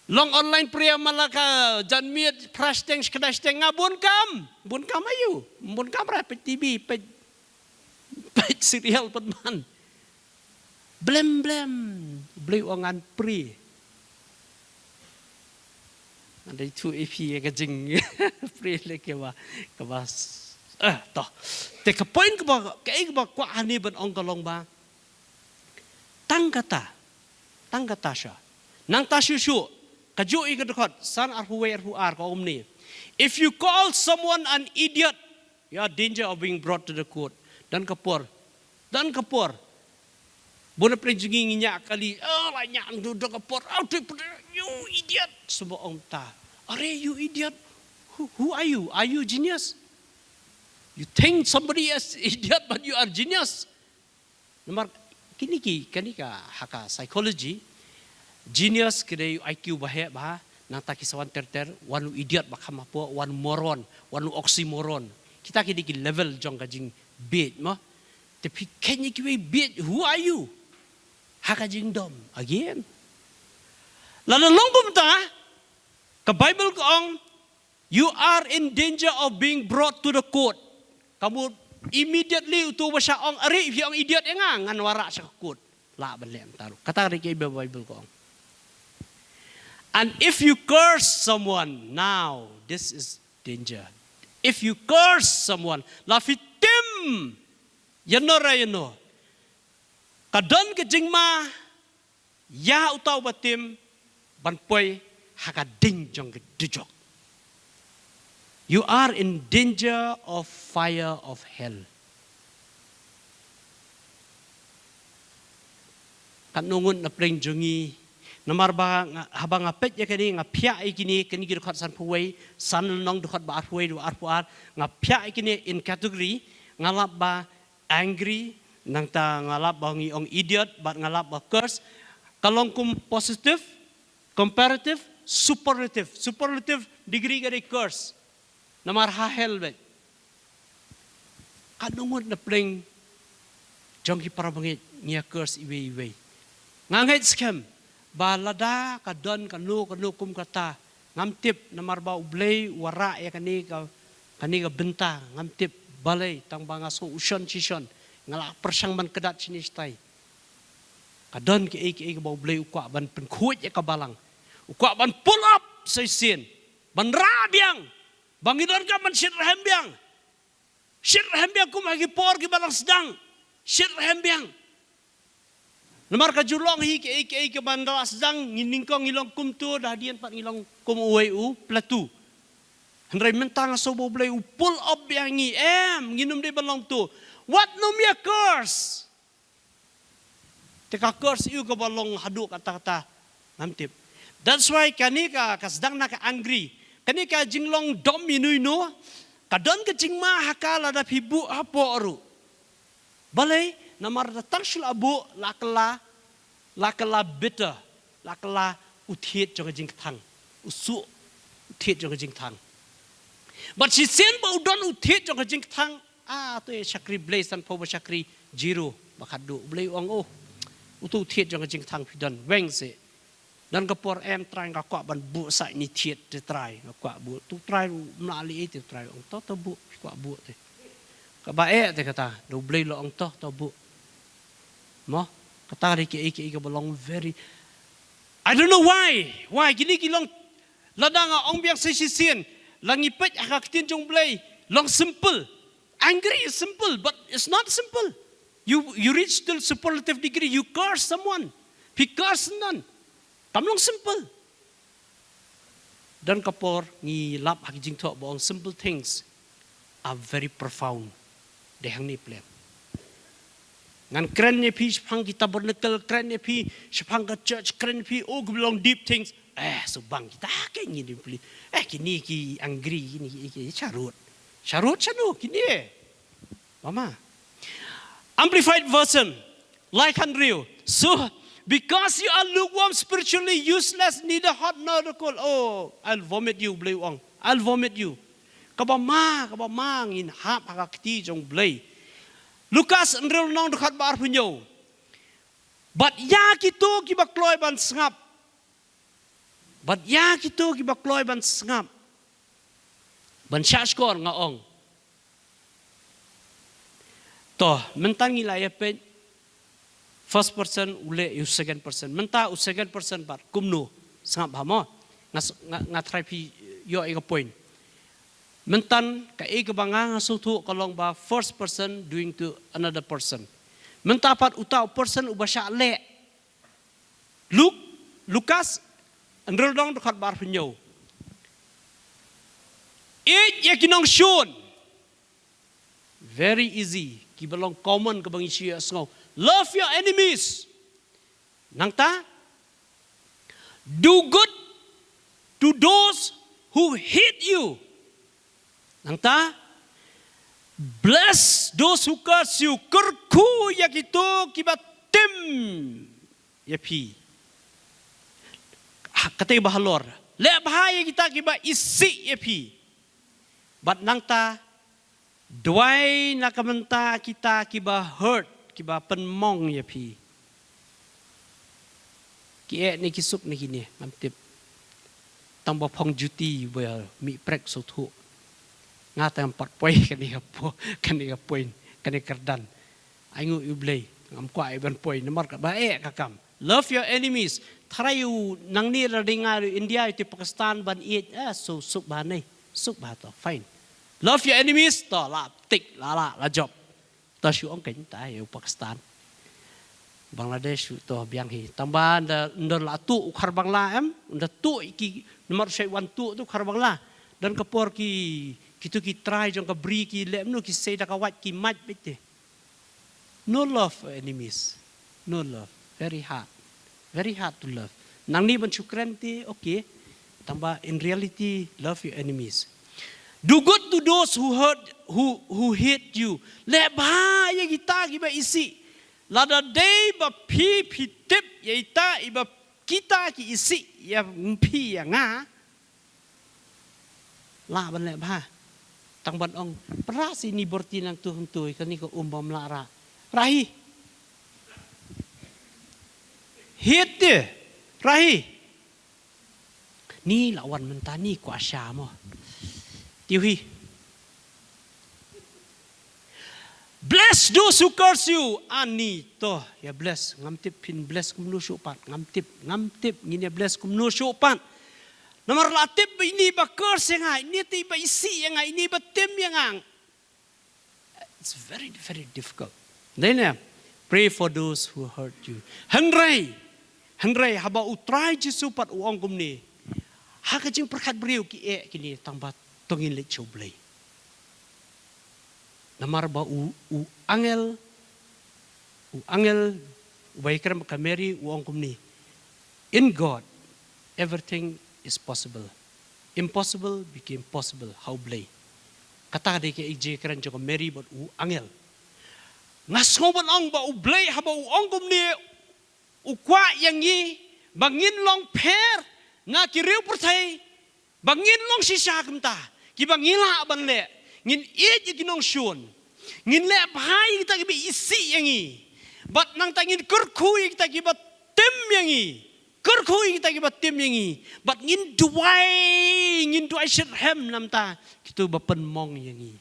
long online prayer malaka janmiat prasteng skadasteng ngabun kam ayu bun kam ra pe TV pe serial patman blem bleu ongan pri ada itu EP ke jing pri le ke ba toh te ke point ke ba kwa ani ban ong kalong ba tang kata sha nang ta shu kaju i kedekot san arhuwe arhuar ka omni. If you call someone an idiot, you are danger of being brought to the court. Dan kapor. Bona prenjingi nginya kali, la nya duduk kapor. You idiot. Semua om ta. Are you idiot? Who are you? Are you genius? You think somebody is idiot but you are genius. Nomor kini ka haka psychology. Genius kira IQ bahaya nang tak kisawan ter one idiot bakam apa one moron one oxymoron kita kini level jong kajing bait mah tapi kini kiwe bait who are you hakajing dom again lalu longkum ta ke Bible kong you are in danger of being brought to the court kamu immediately utu basa ong ari if you idiot ngan warak sa court la balem taru kata ri ke Bible kong. And if you curse someone, now, this is danger. If you curse someone, lafitim, yano. Kadon ke jingma, ya utaw batim, banpoy, hakading jong ke dujok. You are in danger of fire of hell. Kanungun na preng jongi, namar ba habang apet ya kini ngapia ikini kini kita san puai san nong dekat ba arpuai do arpuar ngapia ikini in category ngalap ba angry nang ta ngalap ba ngiong idiot ba ngalap ba curse kalong kum positive comparative superlative degree gari curse namar ha helmet kadungut na pleng jongki para bangit nia curse iwe ngangait scam balada kadon kanu kum kata ngamtip namar ba ublay wara ya kani ka benta ngamtip balay tang banga so usion chison ngala persang man kedat sinistai kadon ke ba ublay ukwa ban penkuit ya kabalang ukwa ban pull up seisin ban rabiang bangidon ka man shit rahembiang kum hagi por ki balang sedang shit rahembiang namar ka julong hi ke bandara sedang nginingkong ngilong kum tu dah dian pat ngilong kum ueu platu hendrai mentang so boblei pull up yangi nginum de balong tu what no me curse teka curse you ka balong hadu kata namtip that's why kani ka sedang na ka angry kani ka jinglong dom minuino kadon ke jingma hakala da pibu apo aru balai namar datang shul abu lakala bitter lakala uthiet jong jing thang usu uthiet jong jing thang but she sen ba udon uthiet jong jing thang to shakri blaze and power shakri zero bakadu blay ong utu uthiet jong jing thang pidon weng se dan kapor try ka kwa ban bu sai ni thiet te try kwa bu tu try mali te try ong to bu kwa bu te ka ba te kata do blay lo ong to bu mo kata ri ke belong very I don't know why gini long ladang ong biang sesisian langi pet akak tin jong blay long simple angry is simple but it's not simple you reach till superlative degree you curse someone he curse none tamlong simple dan kapor ngi lap hak jing tho bong simple things are very profound dehang ni plan ngan keren ni pi sepang kita bernekel keren ni pi sepang ke church keren pi belong deep things so bang kita ke ngini pli kini ki angry kini charut chanu kini mama amplified version like Andrew so because you are lukewarm spiritually useless neither hot nor cold I'll vomit you blay wang I'll vomit you kabama ngin hap hakakti jong blay Lukas enrel nong dekat bar punyo. But ya kitu ki bakloy ban sngap. But ya kita ki bakloi ban sengap. Ban syashkor nga ong. Toh, mentang ila ya pe first person ule you second person. Menta u second person bat kumno sengap hamo. Nga try pi yo ega point. Mentan ka ega banga nga sutu kalong ba first person doing to another person. Menta pat utau person ubasya le. Lukas androl dong dekat bar penyo. Ya kinong shun. Very easy. Ki belong common ke bang isi asngau. Love your enemies. Nang ta? Do good to those who hate you. Nang ta? Bless those who curse you. Kerku ya gitu kibatim. Ya pi. Katay bahalor. Le bahaya kita kiba isi ya pi. But nang ta? Duai nakamenta kita kiba hurt. Kiba penmong ya pi. Kie ni kisuk ni kini. Mantip. Tambah pong juti boya mi prek sotu. Ngata empat poin kani poin kani kerdan. Aingu ublay ngam kwa iban poin nomor ka bae kakam. Love your enemies. Tharayu nang ni radinga India itu Pakistan ban it so suk banai suk ba to fine. Love your enemies to la tik la job. To shu ong ken ta yo Pakistan. Bangladesh to biang hi tambah ndor la tu ukhar bangla nda tu ki nomor sai wan tu khar bangla dan kapor ki kitu ki try jong ka bri ki lem no ki say da ka wat ki mat bete. No love for enemies. No love. Very hard. Very hard to love. Nang ni ban syukran ti okay. Tambah in reality love your enemies. Do good to those who hate you. Le bahaya kita ki ba isi. Lada day ba pi tip ya ita iba kita ki isi ya pi ya nga. La ban le bah. Tang ban ong perasi ni borti nang tuhun tuy kani ko umbam lara. Rahi. Hit rahi. Ni lawan mentani kuasa mo. Tiwi. Bless those who curse you. Ani to ya bless ngamtip pin bless kumnu syupat ngamtip ngine bless kumnu syupat. Nomor latip ini ba curse nga ini tiba isi nga ini ba tim yang. It's very very difficult. Then pray for those who hurt you. Henry haba utrai Jesu pat uang kumni. Hakajing perkat beriu ki kini tambah tongin le choblay. Namar ba angel baikram kameri uang kumni. In God everything is possible. Impossible became possible. How blay. Kata de ke ije kran jo kameri but angel. Ngasngoban ang ba ublay haba uang kumni ukwa yang yi bangin long per nga kiriu pertai bangin long sisa kamta ki bangila ban le ngin it ginong shun ngin le bhai kita ki isi yang yi bat nang tangin kurkhui kita ki bat tim yang yi kurkhui kita ki bat tim yang yi bat ngin duai shirhem namta kitu bapen mong yang yi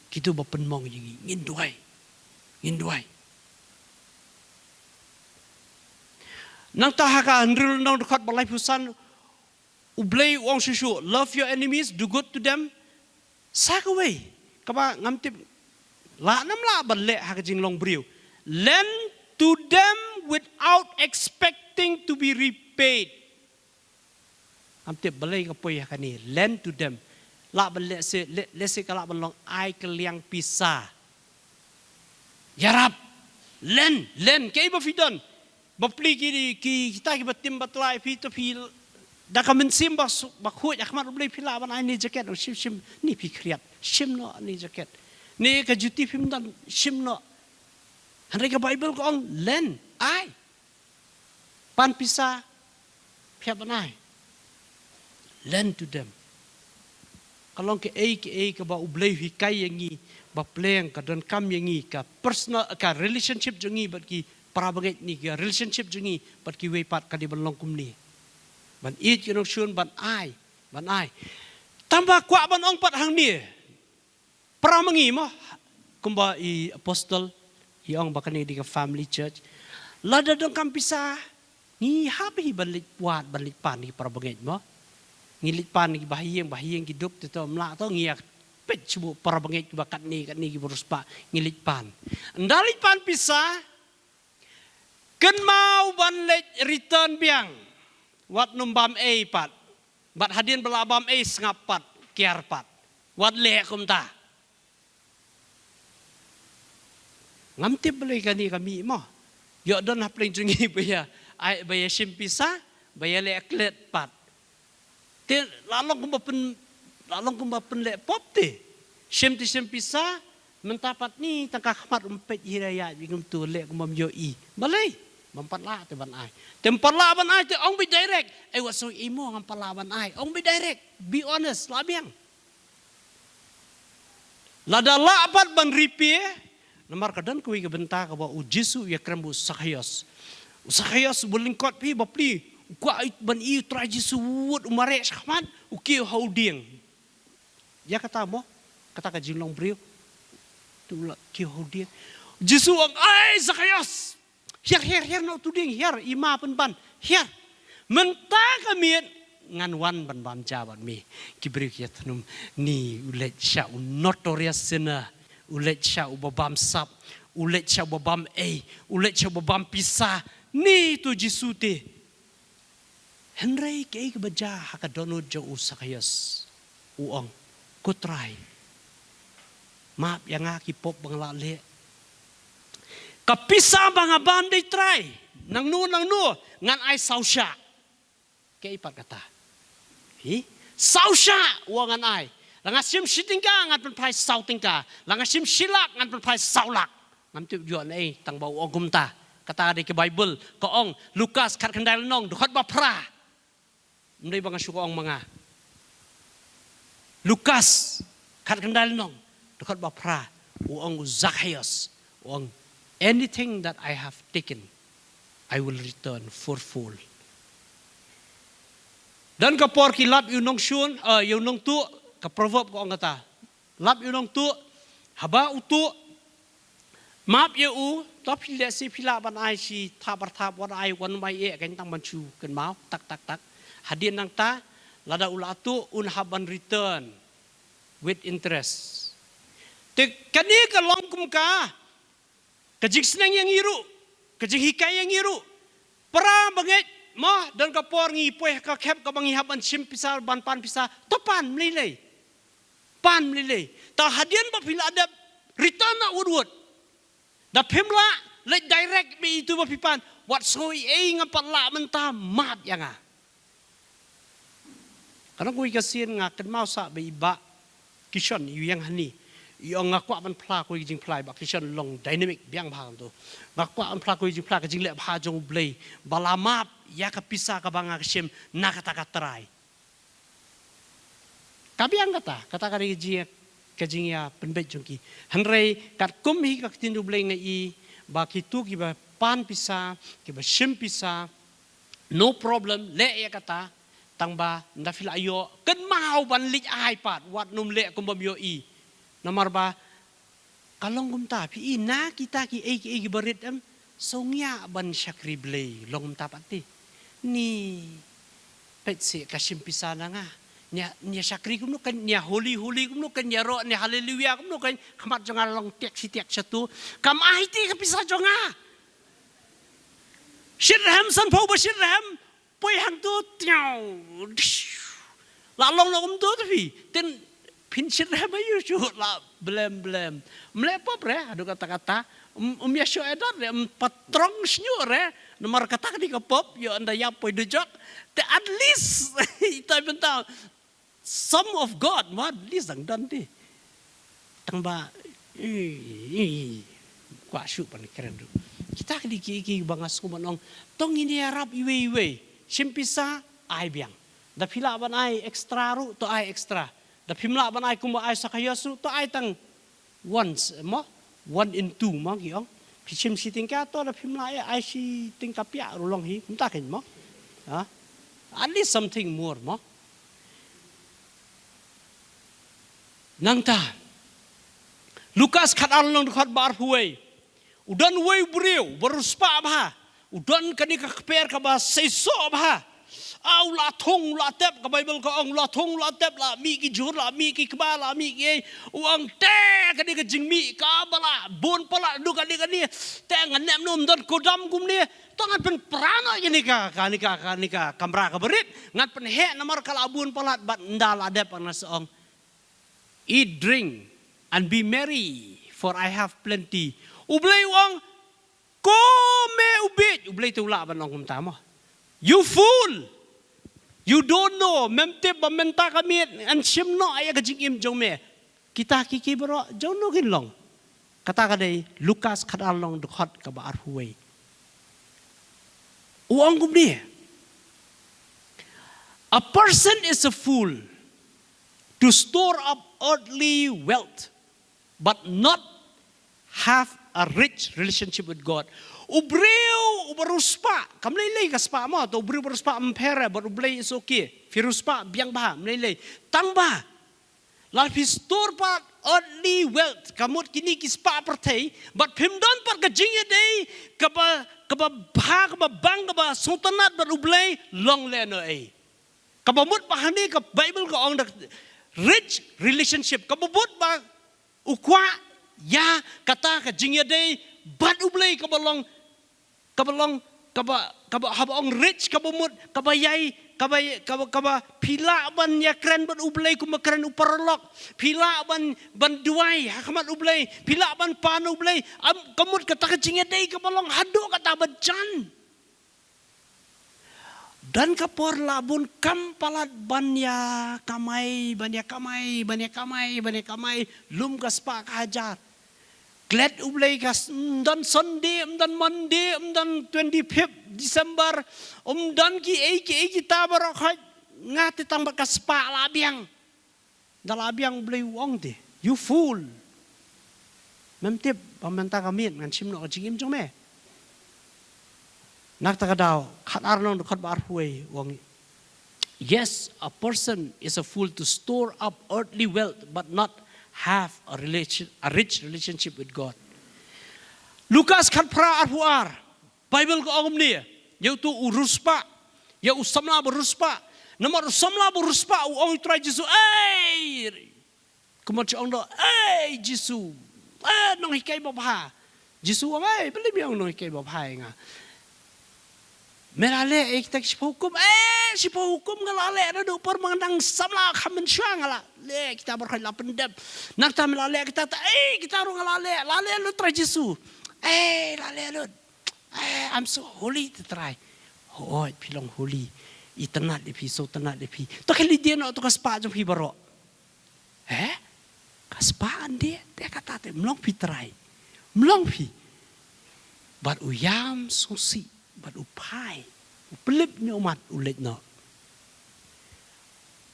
kitu bapen mong yang yi ngin duai nang tahaka handril nang dekat balai pusan ublay wong susu love your enemies do good to them sakaway kaba ngamtip la nam la balle hakajing long briu lend to them without expecting to be repaid ngamtip balai kapoy hakani lend to them la balle se lese kala balong ai keliang pisa yarap lend kay ba fidon bapli ki kita ki batim batlai pi to pi da kamen sim bakhuj akmat blai pila ban ai ni jacket shim ni pi kriat shim no ni jacket ni ka juti phim dan shim no hanre ka bible ko on len ai pan pisa phia banai lend to them kalong ke ai ka ba ublai hi kai yangi ba pleng ka don kam yangi ka personal ka relationship jongi bat ki para banget ni ke relationship jungi pat ki we pat ka di ban long kum ni ban it you know shun ban ai tambah kwa ban ong pat hang ni para mangi mo kumba i apostle i ong bakani di ka family church lada dong kam pisah ni habi balik buat balik pan ni para banget mo ngilit pan ni bahiyang hidup tu mla to ngiak pet cubu para banget bakat ni ki burus pa ngilit pan ndalit pan pisah kan mau ban let return biang wat numbam pat bat hadin belabam sengapat kiar pat wat le kum ta ngam tip beli kami mo yo don hapling jungi baya ai baya simpisa baya le klet pat te lalong kum pen le pop te simpisa mentapat ni tangka khamat umpet hiraya bingum tu le kum yo i balai mampatla te ban ai tempatla ban ai te ong be direct wat so imo ngam pala ban ai ong be direct be honest labiang lada la apat ban ripie namar kadan kui ke benta ka ba u Jesu ya krembu Zacchaeus bulingkot pi bapli kwa ban i tra Jesu wut umare sakman u ki holding ya kata mo kata ka jinglong brio tu la ki holding Jesu ang ai Zacchaeus Hier no tuding hier ima ban hier menta kami ngan wan ban jaban mi kibri kiatnum ni ulet sha notorious sinner ulet sha babam sap ulet sha babam ulet sha babam pisah ni tu jisute Henry ke baja hakadono jo Zacchaeus uong kutrai maap yang aki pop banglale kapisa mga banday try nang nu ngan ay sausya kay ipat kata sausya uangan ay langasim siting ka ngan penpai sauting ka langasim silak ngan penpai saulak ngam tu juan tang bau ogum ta kata ada ke Bible ko ong Lukas kat kendal nong dukhat ba pra ndai bang suko ong mga Lukas kat kendal nong dukhat ba pra uong Zacchaeus uong anything that I have taken, I will return fourfold. Dan kapor kilap yunong shun, yunong tu, kaproverb ko ang kata. Lap yunong tu, haba utu, map yu, tapi lihat si pila ban ai si tabar wan ai wan mai kan tang manchu kan mau tak. Hadin nang ta, lada ulatu haban return with interest. Te kani ka longkum ka. Kajik senang yang iru, kajik hikai yang iru, para banget mah dan kapor ngipoy ka kep ka bangihaban simpisar ban pan pisa topan melilai, pan melilai. Ta hadian ba pila ada return na wood. Da pemla let direct be itu ba pipan wat soi ngapat la menta mat yang Karena kui kasin ngakan mau sa be iba kishon yu yang hani. Yang ngakwa man pla ko jing plai ba kishan long dynamic biang bhang tu ngakwa an pla ko jing pla ka jing le bha jong blei balamap ya ka pisa ka banga ksim na kata katrai kabiang kata kari ji ka jing ya penbet jong ki hanrei kat kum hi ka tindu blei ngai ba kitu ki ba pan pisa ki ba sim pisa no problem le ya kata tangba ndafil ayo kan mau ban lik ai pat wat num le kum bam yo i Namar ba kalong gumta pi ina kita ki barit songya ban syakri blei long gumta pati ni pet si kasim pisana nga nya syakri kumno kan nya holy kumno kan nya ro nya haleluya kumno kan khamat jonga long tek si tek satu kam ahiti ka pisa jonga shirham san pau ba shirham poi hang tu tiao la long tu tapi ten Pincir bayu cukup lah blem. Melepas ada kata-kata Yasho edar patrong senyor nomor kata di kapop yo anda yang poi dejok at least itu bentar some of God at least ang dan di tangba kuasu pan keren tu kita di ki bangas kumanong tong ini Arab iwe simpisa ai biang da pila ban ai extra ru to ai extra da pimla ban ai kumba ai Zacchaeus to ai tang once mo 1 in 2 mo ki ong Pichim si tingkat tu ada pimla ai si tingkat pia rulong hi, kumta ken mo. Ha? At least something more mo. Nang ta. Lukas khat along khat bar huai. Udan wei buriu beruspa bah. Udan kani ka kper ka ba seiso bah. Au la thong la tep ka Bible ka ong la thong la tep la mi ki jur la mi ki kba la mi ki uang te kani ka jingmi ka bala bon pala du kani te nganem nom don kodam kum ni tangan pen prana ini ka kamra ka berit ngat pen he namar kala bun palat bat ndal adep ana seong. Eat, drink, and be merry, for I have plenty. Ublay wang ko me ubit. Ublay tula ba nang kumta mo? You fool! You don't know. Memte ba menta kami an siyem no ay agajing im jong me. Kita kiki bro jong no ginlong. Kata kadai Lukas kadalong dukhat ka ba arhuway. Uang kumni. A person is a fool to store up earthly wealth, but not have a rich relationship with God. Ubreu uberuspa, kamlelei kaspa mo, to ubreu beruspa ampere, but ublei is okay. Firuspa biang bah, mlelei tangba. Life is store pa earthly wealth, kamut kini kispa pertei, but pimdon par kajingya day, kaba bah, kaba bang, kaba sultanat, but ublei long leno ay. Kabamut pahani ka Bible ka ong rich relationship. Kababut ba ukwa ya kata ka jingya day bad ublay kabalong habang rich kabamut kabayay kaba pila ban ya kren ban ublay kumakren uparlok pila ban duay hakamat ublay pila ban pan ublay kamut kata ka jingya day kabalong hado kata badjan. Dan kapor labun kampalat banya kamay lum kaspa kahajar. Glad ublay kas dan Sunday dan Monday dan 25th December dan ki kita barakhat ngati tang kaspa labiang. Dalabiang ublay wong de. You fool. Memtip pamenta kami ngan simno jingim jong me. Naktakadaw, katarnong dukat barhuay wong. Yes, a person is a fool to store up earthly wealth but not have a rich relationship with God. Lukas kat pra arhuar. Bible ko agam niya. Yaw tu uruspa. Yaw usamla beruspa. Namar usamla beruspa uong try Jesu. Ay! Kumatsi ang do. Ay! Jesu. Nong hikay babha. Jesu ay! Bali biyang nong hikay babha nga. Melale kita sipahukum sipahukum ngalale na do par mangandang samla kamen siya ngala le kita berkait lapendem nakta melale kita kita ro ngalale lale lu try Jesu lale lu I'm so holy to try pilong holy itanat lepi so tanat lepi to kali dia no to kaspa jong pi baro kaspaan dia kata te mlong pi try mlong pi but uyam susi but upai upelip ni umat ulit no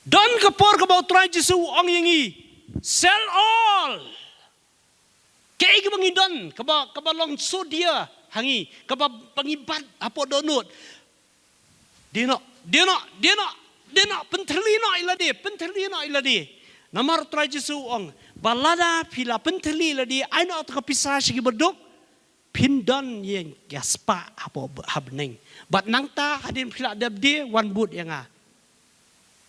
don kapor kabau try Jesu ang yangi sell all kay kabangi don kabalong sodia hangi kabab pangibat apo donut dino pentelino iladi namar try Jesu ang balada pila penteli iladi ay no at kapisa sige bedok pindon yang gaspa apa habneng but nangta hadin pila dabdi one boot yang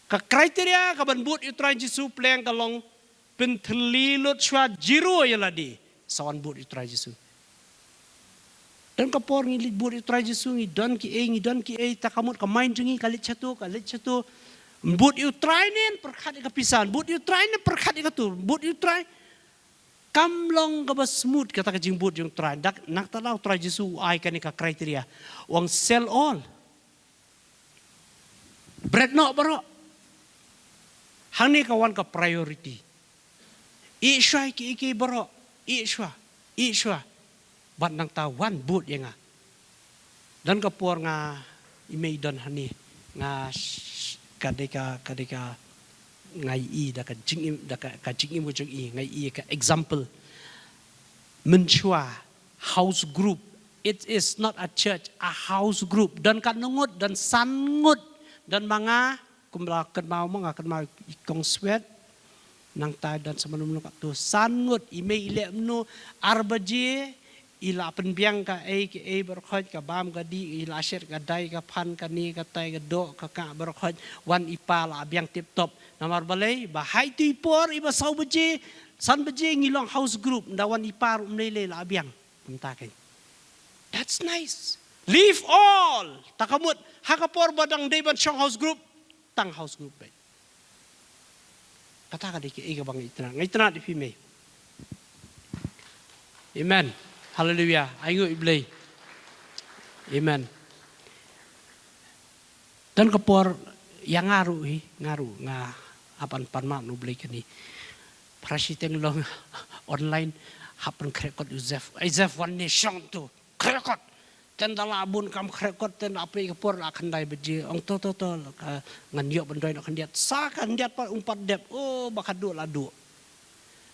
ka kriteria ka ban boot utrai Jesu pleng kalong pentelilot swa jiro yaladi sa one boot utrai Jesu dan kapor ngi boot utrai Jesu ngi don ki e takamut ka main jungi kalit chatu boot utrai nen perkhat ka pisan boot utrai nen perkhat ka tu boot utrai kamlong ka ba smooth kata ka jingbut yung try nak talaw try Jesu ay kanika kriteria wang sell all bread no baro hangni ka wan ka priority ishwa ki baro ishwa bat nang ta one boot yang dan ka por nga imay don hani nga kadeka ngai da ka jingim mo jong ngai ka example menchua house group. It is not a church, a house group. Dan kanungut dan sangut dan mga kumla kenmau mga kenmau ikong swet nang tay dan semenum kat tu sangut ime ile mnu arbaje ila penbiang ka ai berkhoj ka bam ka di ila syer ka dai ka phan ka ni ka tai ka do ka berkhoj wan ipa la biang tip top namar balai ba hai tu por iba sau baje san baje ngilong house group ndawan ipa umlele la biang pentaken. That's nice. Leave all takamut hakapor badang deban shong house group tang house group bay. Kata ka di ka bang itna di pime. Amen. Hallelujah. Ayo iblay. Amen. Dan kapor yang ngaru nga apan panmak no blay kani. Prasiteng long online hapan krekot Joseph one nation tu krekot. Ten dalabun kam krekot ten apa kapor akan dai beje ong to ngan yok bendoi nak kandiat sa kandiat pat umpat dep oh bakadu ladu.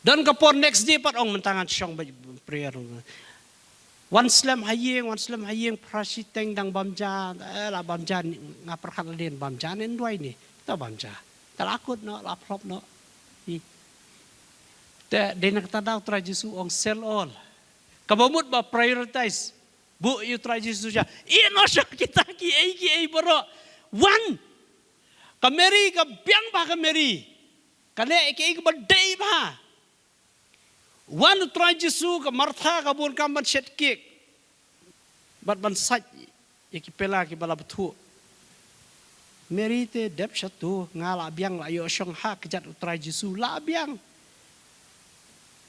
Dan kapor next day pat ong mentangan syong prayer. One slam hayeng prasiteng dang bamja la bamja ngapar khalin bamja nen duai ni ta bamja talakut no laprop no te denak tadaw tra Jesu ong sell all kabamut ba prioritize bu you try Jesu ja ino sya kita ki ai bro one kameri ka biang ba kameri kale ki ba dei ba one try Jesu ka Martha ka bun kam ban set cake bat ban saj ki pela ki bala betu Mary te dep satu ngala biang la yo syong ha kejat try Jesu la biang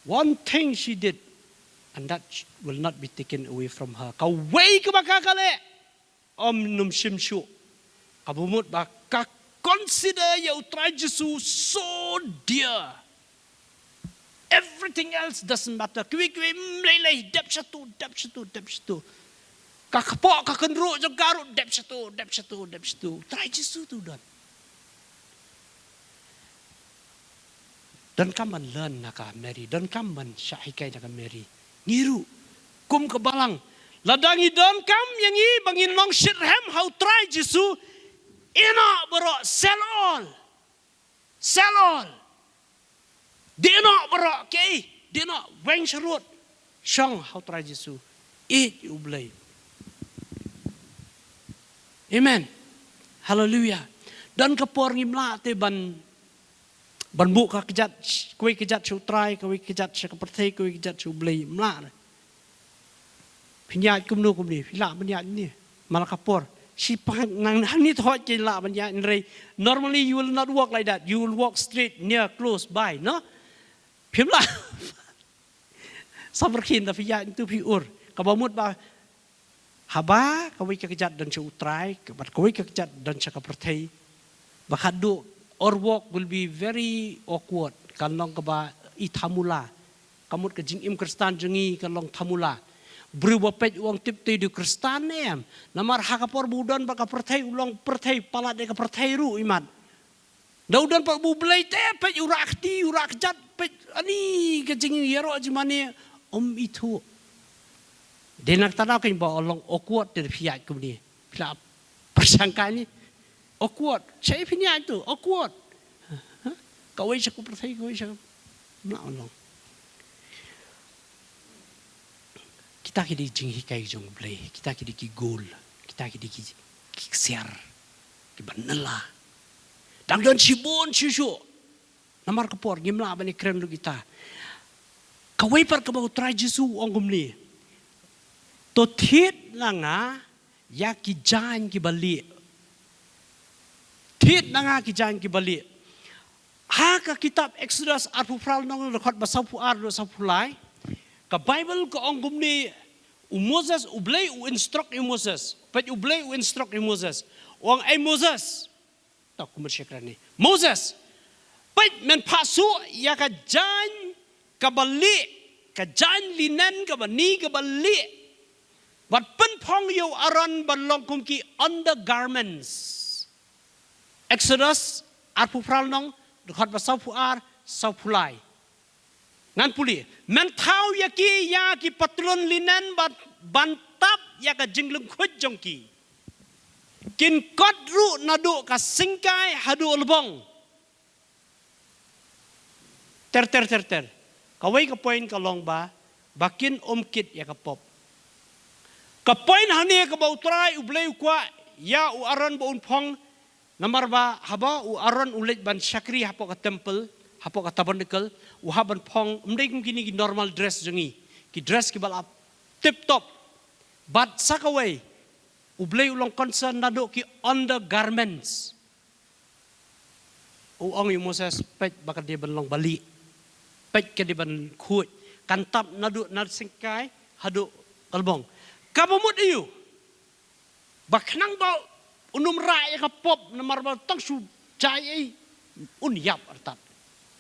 one thing she did and that will not be taken away from her ka wei ka bakakale om num shimshu kabumut ba ka consider yo try Jesu so dear. Everything else doesn't matter. Kwi mlelei dep satu. Kakapok kakenru jong garut dep satu. Try Jesu tu dan. Dan kaman learn naka Mary. Dan kaman syahikai naka Mary. Niru. Kum kebalang. Ladangi dan kam yang i bangin long shirham how try Jesu. Ina bro sell all. Dia nak berak ke? Dia nak weng serut. Syang how try Jesu. Eat you blay. Amen. Hallelujah. Dan kapor ngimla te ban buka kejat kue kejat su try kue kejat sa kapertay kue kejat su blay mla. Pinyat kumno kumni pila pinyat ni malah kapor. Si nang ni thot ke la pinyat ni. Normally you will not walk like that. You will walk straight near close by, no? Pimla sabarkin da fiya itu piur kabamut ba haba kawai kejat dan utrai kabat kawai kejat dan sakapertay bakadu or walk will be very awkward kalong kaba itamula kamut ke jing im kristan jengi kalong tamula berubah pej uang tip te di kristan em namar hakapor budan baka pertay ulang pertay pala de ka pertay ru iman daudan pak bu belai te pej urak jat pej ani kejing yero jimane itu denak tanaw kin ba olong awkward de piat ku ni pila persangka ni awkward saya pinya itu awkward kawai saku percaya kawai saku na olong kita kidi jing hikai jong belai kita kidi ki goal kita kidi ki siar ki banela dang don sibon susu namar kapor gimla bani keren lu kita kawai par kabau try Jesu ongum ni to thit langa ya ki jan ki bali thit langa ki jan ki bali ha ka kitab Exodus arpu pral nong rekhot basau pu ar do sapulai ka Bible ko ongum ni Moses ublay instruct Moses pat ublay instruct Moses wang Moses tak kumersyakran ni Moses pat men pasu ya ka jan kabali kajan linen kabani kabali wat pen pong yo aran balong kumki undergarments Exodus arpu pral nong dekat basau puar sau pulai ngan puli men thau ya ki patrun linen ban tap ya ka jinglung khut jongki kin kot ru nadu ka singkai hadu lebong ter kawai ka point ka long ba bakin kit ya ka pop ka point hani ka ba utrai ublei kwa ya u aron ba unpong namar ba haba u aron ulet ban syakri hapo ka temple hapo ka tabernacle u haban pong mdei kum kini ki normal dress jongi ki dress ki balap tip top but sakaway ublei ulong concern nado ki undergarments uong yu Moses pet bakal dia benlong bali pet ke dia ben khut kantap nado nad singkai hadu kalbong kabamut iyu baknang ba unum ra ya ka pop namar ba tang su jai unyap artat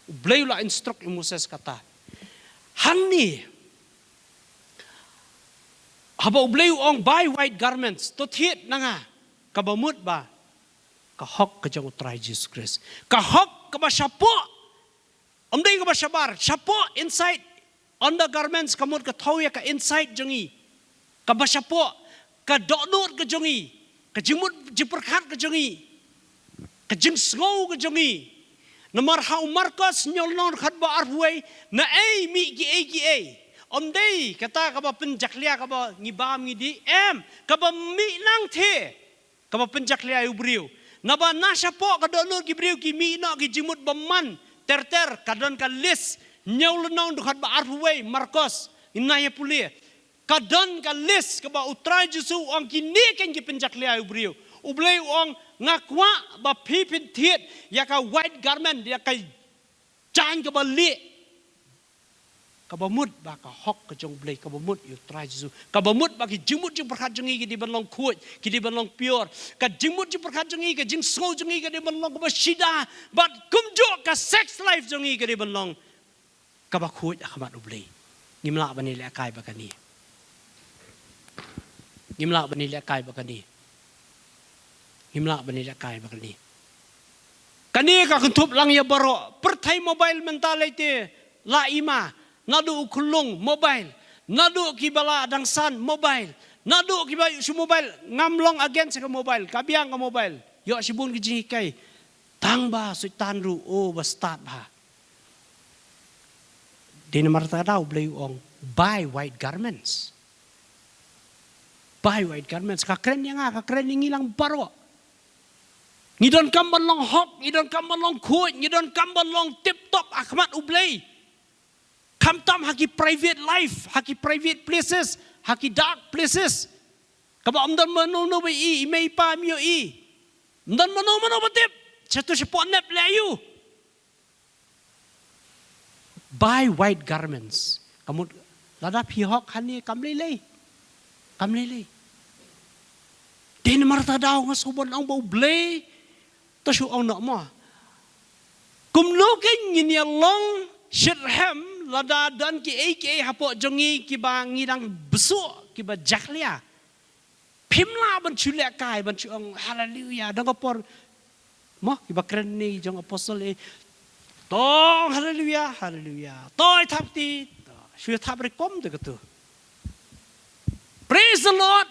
ublei la instruct yu Moses kata hani haba ublei ong buy white garments to thiet nanga kabamut ba ka hok ka jang utrai Jesus Christ ka hok ka ba syapo omdei ka ba syabar syapo inside undergarments kamut ka thau ya ka inside jongi ka ba syapo ka donut ka jongi ka jimut jiperkhat ka jongi ka jing sngau ka jongi namar hau markas nyolnon khat ba arway na ai mi ki omdei kata kaba penjaklia kaba ngibam ngidi kaba mi nang the kaba penjaklia ubriu naba nasyapo kadonur ki briu ki mi no ki jimut baman ter kadon ka list nyaulenong dukat ba arway markos inaya pulia kadon ka list kaba utrai Jesu ang kini ken ki penjaklia ubriu ublei ong ngakwa ba pipin thiet ya ka white garment ya ka chan kaba li kabamut ba ka hok ka jong blei kabamut yu try Jesu kabamut ba ki jimut jing perkhat jongi ki di banlong khut ki di banlong pure ka jimut jing perkhat jongi ka jing sngau jongi ka di banlong ka shida but kumjo ka sex life jongi ka di banlong ka ba khut akhamat ublei ngimla bani le kai ba kani ngimla bani le kai ba kani ngimla bani le kai ba kani kani ka kuntup lang ya baro perthai mobile mentality la ima nadu kulung mobile nadu kibala dangsan mobile nadu kiba su mobile ngamlong against ka mobile kabiang ka mobile yo sibun ki jikai tangba suitan ru ba start ha din marta daw blay ong buy white garments ka kren yang ka kren ngilang baro ngidon kamban long hok ngidon kamban long khut ngidon kamban long tip top akhmat ublay kamtam haki private life, haki private places, haki dark places. Kaba amdan mano ba imay pa miyo amdan mano batip. Chato siya po nep layu. Buy white garments. Kamu ladap hihok hani kamlilay. Din marta daw nga subon ang baublay. Tasyo ang na mo. Kumlukin nginyalong Shirhem lada dan ki hapo jongi ki ba ngidang besu ki ba jaklia pimla ban chulek kai ban chuang hallelujah dang por mo ki ba kren ni jong apostle tong hallelujah toy thapti shu thap re kom de tu praise the Lord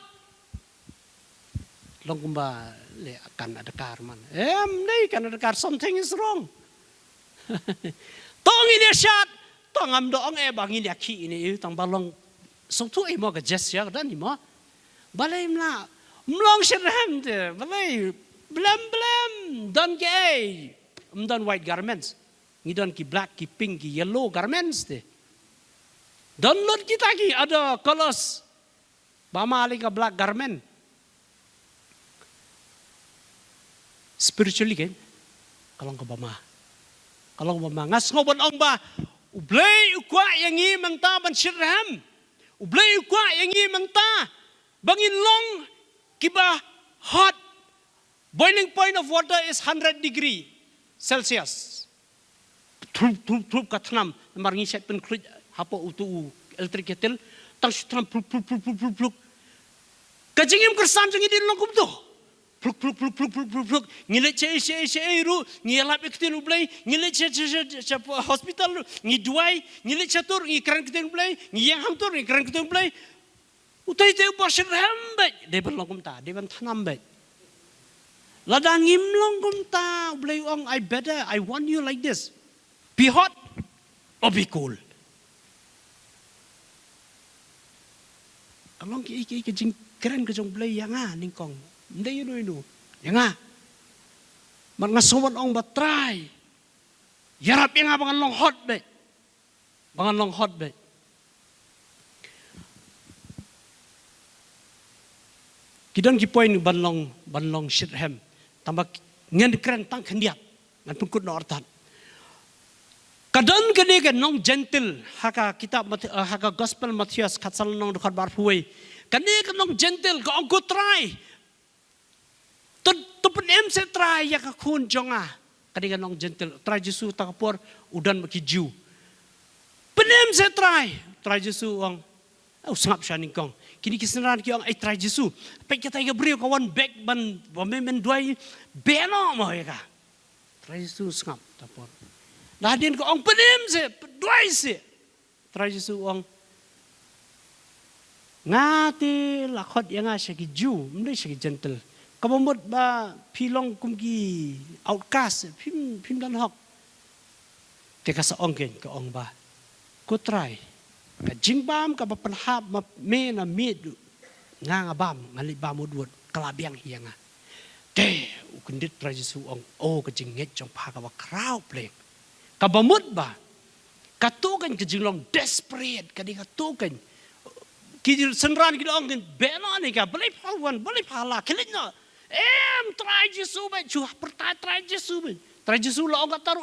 long kumba le akan ada karman nei kan ada kar something is wrong tong ini syat tong am doang bang ini aki ini tong balong song tu mo ka gesture dan ni mo balai mlong shirham de balai blem don ke don white garments ni don ki black ki pink ki yellow garments de don lot kita ki ada colors bama ali ka black garment spiritually kan kalau ka bama ngas ngobon ong ba ublay ukwa yangi menta ban shirham ublay ukwa yangi menta bangin long kiba hot boiling point of water is 100 degree Celsius trup katnam maringi set pen kruj hapo utu electric kettle tang shutram pluk kajingim kersam jangi din long kumto pluk ngilet che ru ngilap iktin ublay ngilet che hospital ngi duai ngilet chatur ngi kran iktin ublay ngi yang hamtur ngi kran iktin ublay utai te basir hambet de ban longum ta de ban thanam bet ladang ngim longum ta ublay ong I want you like this, be hot or be cool. Kalong ki jing keren ke jong ublay yang ning kong Hindi yun. Yan nga. Mangasawan ong batray. Yarap yan nga bangan long hotbed. Bangan long hotbed. Kidan kipoy ni banlong shithem. Tambah ngan keren tang kendiat. Ngan pungkut no artan. Kadan kene nong gentle haka kitab haka gospel Matius katsal nong dukat barpuwe. Kene nong gentle ko ang try. Tu pun se try ya ka kun jonga kadang nong gentle try Jesu takapor udan makiju penem se try Jesu ang sangap siya ning kong kini kisenran ki ang ay try Jesu pek kita ga brio kawan back ban men duai beno mo ya ka try Jesu sangap tapor ladin ko ang penem se duai se try Jesu ang ngati lakot yang nga siya ki Jew hindi siya ki gentle kabamot ba pilong kumgi outcast pim dan hok teka sa ongken ka ong ba ko try ka jingbam ka papanhap me na mid nga bam ngali bamudwod kalabiang hiya nga te ukundit try Jesu ong ka jinget jong pa ka crowd play kabamot ba katugan ka jinglong desperate kadi katugan kidi senran kidi ongken beno ni ka balay pala kilit na try Jesu ba chu try Jesu ba try Jesu la ong taru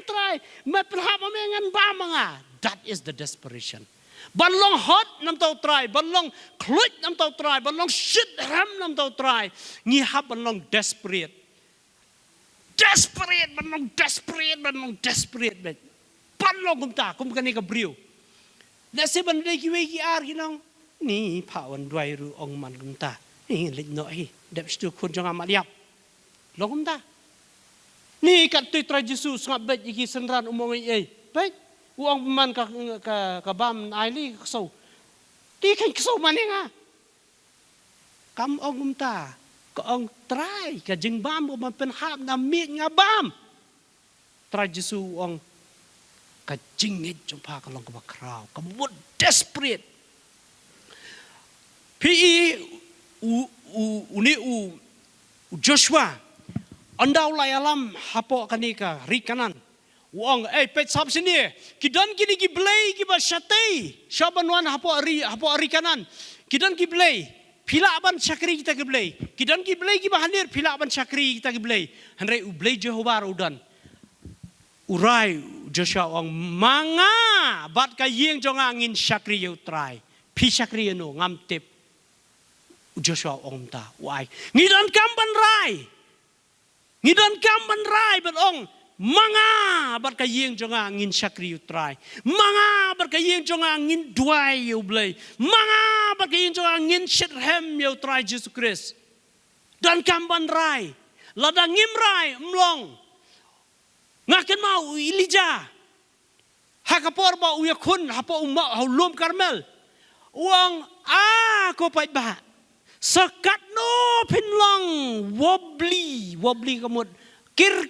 try ma perhap mengan ba mga that is the desperation banlong hot nam tau try banlong klut nam tau try banlong shit ram nam tau try ngi hab banlong desperate banlong desperate ba banlong kumta kum kani ka brio na se ban dei ki we ki ar kinong ni pawan dwai ru ong man kumta lit no dep stu kun jong amat yap logum ta ni kat tu try Jesu ngap bet iki senran umong bet uang man ka bam aili so ti kan so mane nga kam ong ta ka ong try ka jing bam man pen hap na mi nga bam try Jesu ong ka jingit jong pa ka long ka kraw ka would desperate Joshua andaw lay alam hapo kanika rikanan uang pet sab sini kidan kini giblay kiba syatay syabanwan hapo rikanan kidan giblay pilaban syakri kita giblay kidan giblay kiba hanir pilaban syakri kita giblay hanre ublay Jehovah udan urai Joshua uang manga bat kayeng jong angin syakri yu try pi syakri no ngamtip Joshua ong ta why ngidan kamban rai ban ong manga bar kayeng jonga ngin syakri utrai manga bar kayeng jonga ngin duai ublay manga bar kayeng jonga ngin shithem utrai Jesus Christ dan kamban rai ladang ngimrai mlong ngaken mau Elijah hakapor ba uyakun hapo umma haulum Karmel uang ko pait bahat sekat no pinlang wobbly kamut kir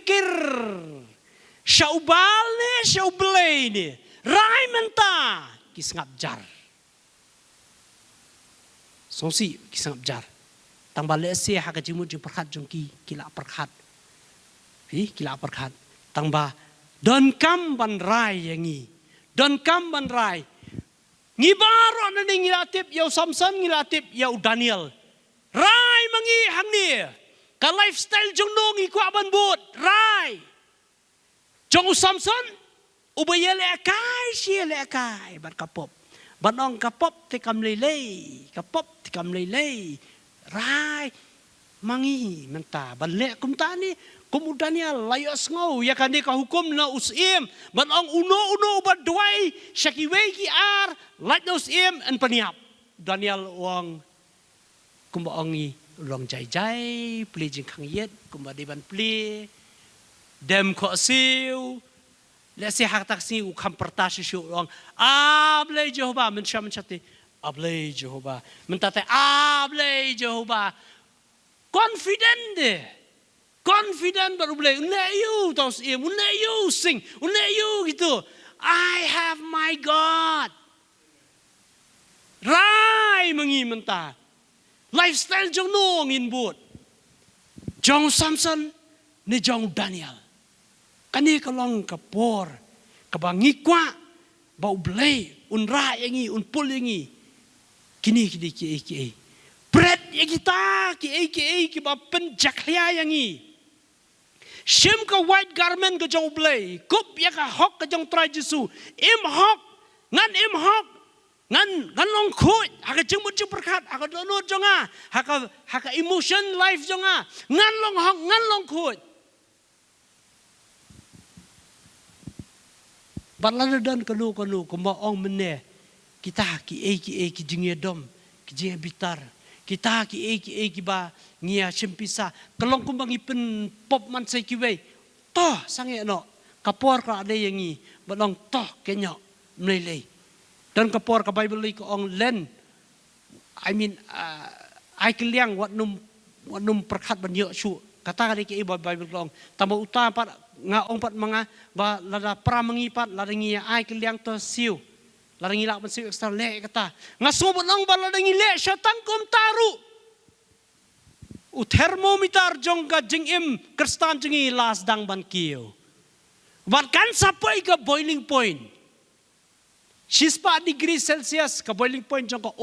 syaubal ne syaublay ne rai menta kisngap jar sosi kisngap jar tambah lese haka jimut jung perkhat jung kila perkhat tambah don kam ban rai yangi don kam ban rai ngibaro na ngilatip yaw Samson ngilatip yaw Daniel rai mangi hangni ka lifestyle jong nong ikwa ban but rai jong Samson ubayele akai bat kapop banong kapop tikam lelei rai mangi menta banle kum tani kum Daniel layos ngau ya kani ka hukum na usim banong uno ba duai syakiwei ki ar lait na usim en paniap Daniel wang kumbaongi ลองใจปลีจิงขังเย็ดกุมบดีบันปลีเดมขอซิวและเสียหักตักซิวคำประตาชิวลองอาบเลยเยโฮวามันชามันชัดติอาบเลยเยโฮวามันตัดแต่อาบเลยเยโฮวา confident เด confident baru boleh unek you tahu sih unek you sing unek you gitu I have my God rai mengi mentah lifestyle jong no ngin but jong Samson ni jong Daniel kani kalong kapor kabangi kwa bau boleh unra yangi unpul yangi kini ki bread yang kita ki ba penjaklia yangi Shem ka white garment ka jong blay, kup ya ka hok ka jong try Jesu, im hok ngan long khut, haka jeng mut jeng perkat, haka donut jonga, haka emotion life jonga, ngan long hok ngan long khut. Baladadan kanu kumba ong mene, kita ki jeng dom, ki jeng bitar. Kita ki ba ngia sempisa kelong kumbang ipen pop man sai kiwe toh sange no kapor ka ade yangi balong toh kenyo mlele dan kapor ka bible ko ong len I mean ai kiliang wat num perkhat ban yo su kata ka ki bible ko ong tamo uta pat nga ong pat mga ba lada pra mangipat lada ngia ai kiliang to siu lada ngilak ban siu extra le kata nga sobot lang ba lada ngile syatan kum taru u thermometer jongga jingim kristan jingi las dang ban kiyo bahkan sampai ke boiling point 4 degree Celsius ke boiling point jongga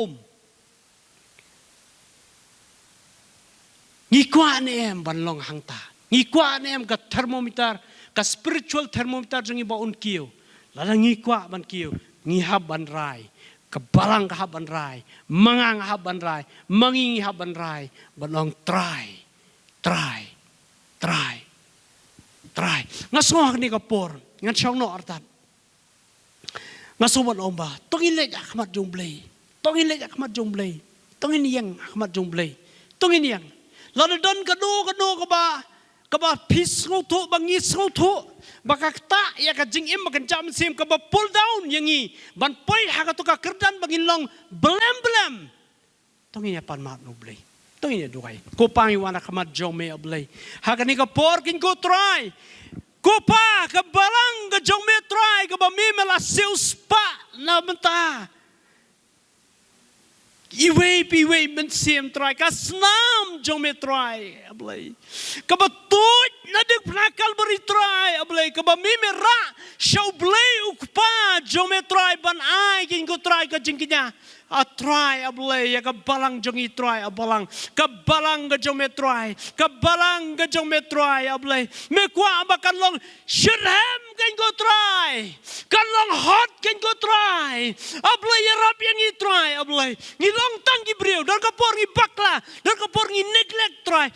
ngikwa nem ban long hangta ngikwa nem ke thermometer ke spiritual thermometer jingi ba un kiyo lala ngikwa ban kiyo ngihab ban rai kebalang kahab ban rai mangang hab ban rai mangingi hab ban rai banong try ngasoh ni kapor ngan syong no artat ngasoh ban omba tongin lej Ahmad Jomblay tongin yang Ahmad Jomblay tongin yang lalu don kado kaba pis ngoto bangis ngoto baka ta ya ka jingim makan jam sim kaba pull down yangi ban poi ha ka to ka kerdan bangin long blem tongin ya pan mat no blay tongin ya dukai ko pangi wana kamat jome blay ha ka ni ka porkin ko try ko pa ka balang ka jome try ka ba mi mela seus pa na menta Iwe men sim try ka snam jome try ablay ka ba tut na dik nakal beri try ablay ka ba mimera show blay ukpa jome try ban ai kin ko try ka jingkinya a try ablay ya ka balang jongi try abalang ka balang ka jome try ablay me kwa abakan long shirham kin ko try kan long hot kin ko try ablay ya rap yang i try ablay ngilong tang gibreu dan kapor ngi bakla dan kapor ngi neglect try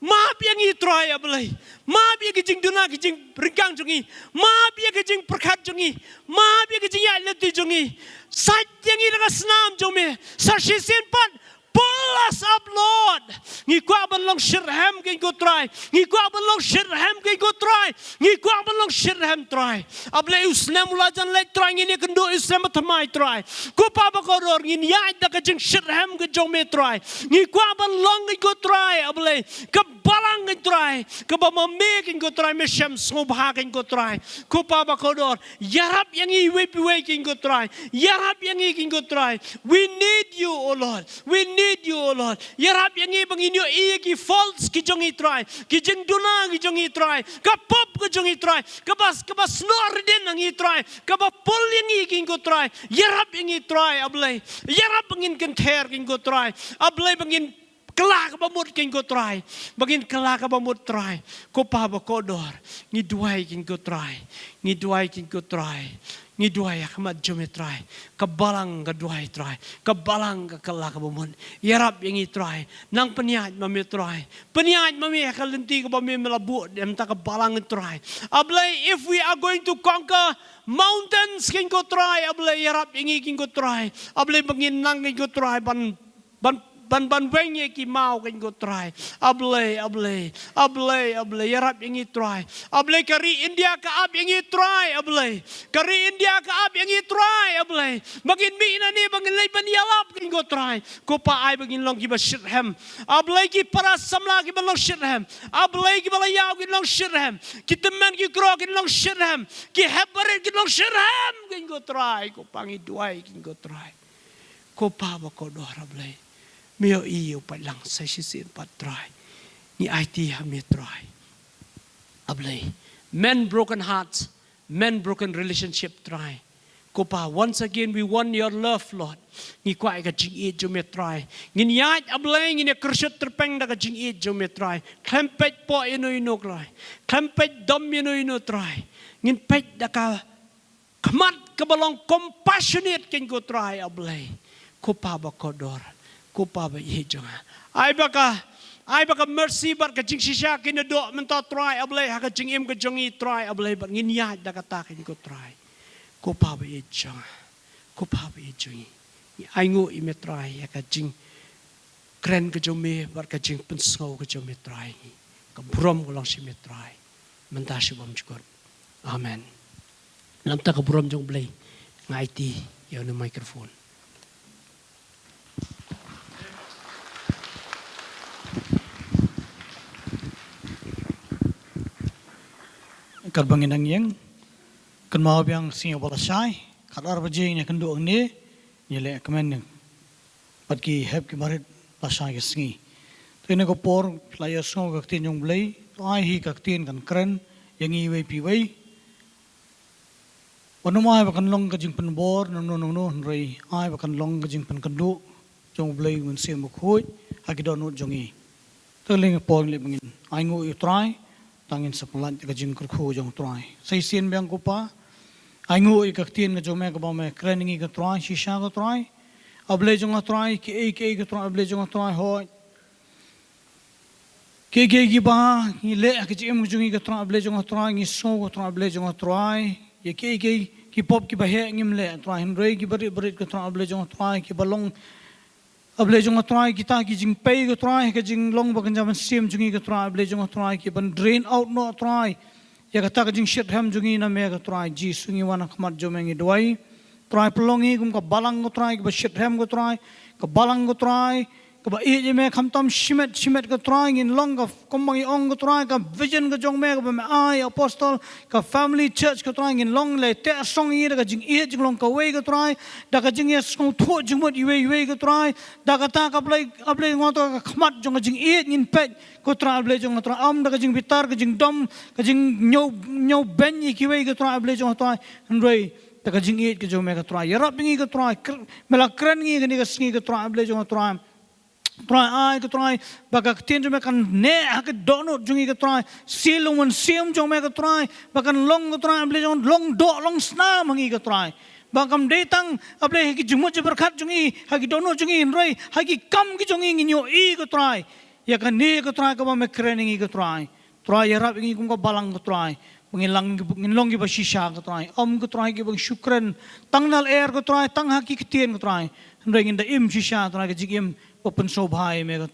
maaf yang i try ablay maaf ya kijing duna kijing ringkang jongi maaf ya kijing perkat jongi maaf ya kijing ya leti jongi sat yang i daga snam jome sarsisin pat pull us up Lord ngi kwa ban long shirham kin ko try ngi kwa ban long shirham kin ko try ngi kwa ban long shirham try ablay usna mulajan le try ngi ne kendo usna matmai try ko pa ba ko ror ngi ya da ka jing shirham ke jome try ngi kwa ban long kin ko try ablay ka balang kin try ka ba mame kin ko try me sham sobha kin ko try ko pa ba ko ror yarap yang i we kin ko try yarap yang i kin ko try we need you oh Lord we need you oh Lord yarap yang i bangin yo i ki faults ki jong i try ki jeng duna ki jong i try ka pop ki jong i try ka bas snor den ang i try ka ba pol yang i kin ko try yarap yang i try ablay yarap bangin ken ther kin ko try ablay bangin kelak bamut kin ko try bangin kelak bamut try ko pa ba ko dor ngi duai kin ko try ngi duai Ahmad Jome try kabalang ka duai try kabalang ka kelak bamut yarap yang i try nang peniat mami try peniat mami kalenti ka mami melabu dem ta kabalang try ablay if we are going to conquer mountains kin ko try ablay yarap yang i kin ko try ablay bangin nang kin ko try ban ban wenge ki mau kan go try able ya rab yang try able kari India ka ab yang try able kari India ka ab yang try able bagin mi na ni bagin lay ban yalap kan go try ko pa ai bagin long ki ba shirham able ki para samla ki ba long shirham able ki ba yaw ki long shirham ki teman ki kro ki long shirham ki habaret ki long shirham kan go try ko pangi duai kan go try ko pa ba ko do able meo iyo pa lang sa sisin pa try ni IT ha me try able men broken hearts men broken relationship try ko pa once again we want your love Lord ni kwai ka jing e jo me try ngin yat able ngin kersut terpeng da ka jing e jo me try klempet po ino try klempet dom ino try ngin pet da ka khamat ka balong compassionate ken go try able ko pa ba ko dor ko pa ba ye jonga ai baka mercy bar ka jing shisha kin do menta try able ha ka jing im ka jongi try able bar ngin ya da ka ta kin ko try ko pa ba ye jonga ko pa ba ye jongi ai ngo i me try ya ka jing kren ka jome bar ka jing pen snow ka jome try ka brom ko lang si me try menta shi bom jukor amen lam ta ka brom jong blai ngai ti yo no microphone Karbangin ang yang kan mau biang singa bola sai kadar bajing ne kan do ne nyele kamen ne patki heb ki marit la sai ke singi to ne ko por player song ka tin jong blai ai hi ka tin kan kren yang i wei pi wei wanu mai ba kan long ka jing pen bor no rei ai ba kan long ka jing pen kan do jong blai mun sem ko khoi ha ki do no jong i to ling por le bangin ai ngo you try tangin sa pelan ka jing kurku jong try sai sien bang ko pa ai ngu i ka tin ka jome ka ba me krening ka try shisha ka try able jong try ki ka try able jong try ho ke gi ba ni le ka jim jong ka try able jong try ni so ka try able jong try ye ke ki pop ki ba he ngim le try hin rei ki bari ka try able jong try ki balong able jong try kita ki jing pay ko try ka jing long ba kan jam sim jing ka try able jong try ki ban drain out no try ya ka ta ka jing shit ham jing na me ka try ji sungi wana khamat jomengi doi try pelongi kum ka balang ko try ka shit ham ko try ka balang ko try ka ba e je me kham tam shimet ka try in long ka kombangi ong ko try ka vision ka jong me ka ba me ai apostle ka family church ka try in long le te song i ka jing e jing long ka we ka try da ka jing yes kong tho jing mot i we ka try da ka ta ka able ngoto ka khmat jong ka jing e in pet ko try able jong try am da ka jing bitar ka jing dom ka jing nyau ben i ki we ka try able jong try rei da ka jing e ka jong me ka try yarap ngi ka try mela kran ngi ka ni ka sngi ka try able jong try try ai ka try baka tin jome kan ne ha ka dono jungi ka try silung man sim jome ka try baka long ka try able jong long do long sna mangi ka try bakam datang able ki jumut je berkat jungi ha ki dono jungi rei ha ki kam ki jungi nginyo i ka try ya kan ne ka try ka ba me training ka try ya rap ngi kum ka balang ka try ngilong ki ba shisha ka try ka try ki bang shukran tangnal air ka try tang ha ki tien ka try rei nginda im shisha try ka jigim open so bhai me ka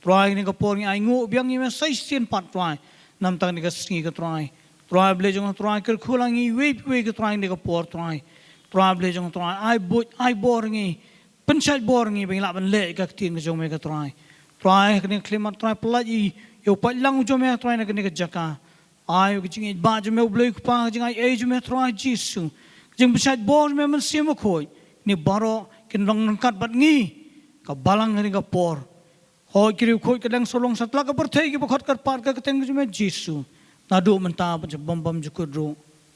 try ni ka por ngi ai ngu biang ni me sai sin pat try nam tang ni ka sngi ka try ble jong try ker khulangi we ka try ni ka por try ble jong try ai bor ngi pensat bor ngi bang la ban le ka tin ka jong me ka try ni klimat try pelaji yo pat lang jong me try na ka ni ka jaka ai ka jing ba jong me ble ku pa jing ai jong me try jisu jing pensat bor me man sim khoi ni baro kin long kat bat ngi ka balang ni ka por ho kiri khoi ka dang solong satla ka per thai ki bokhat kar par ka teng me jisu na do man ta bam jukur ro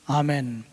amen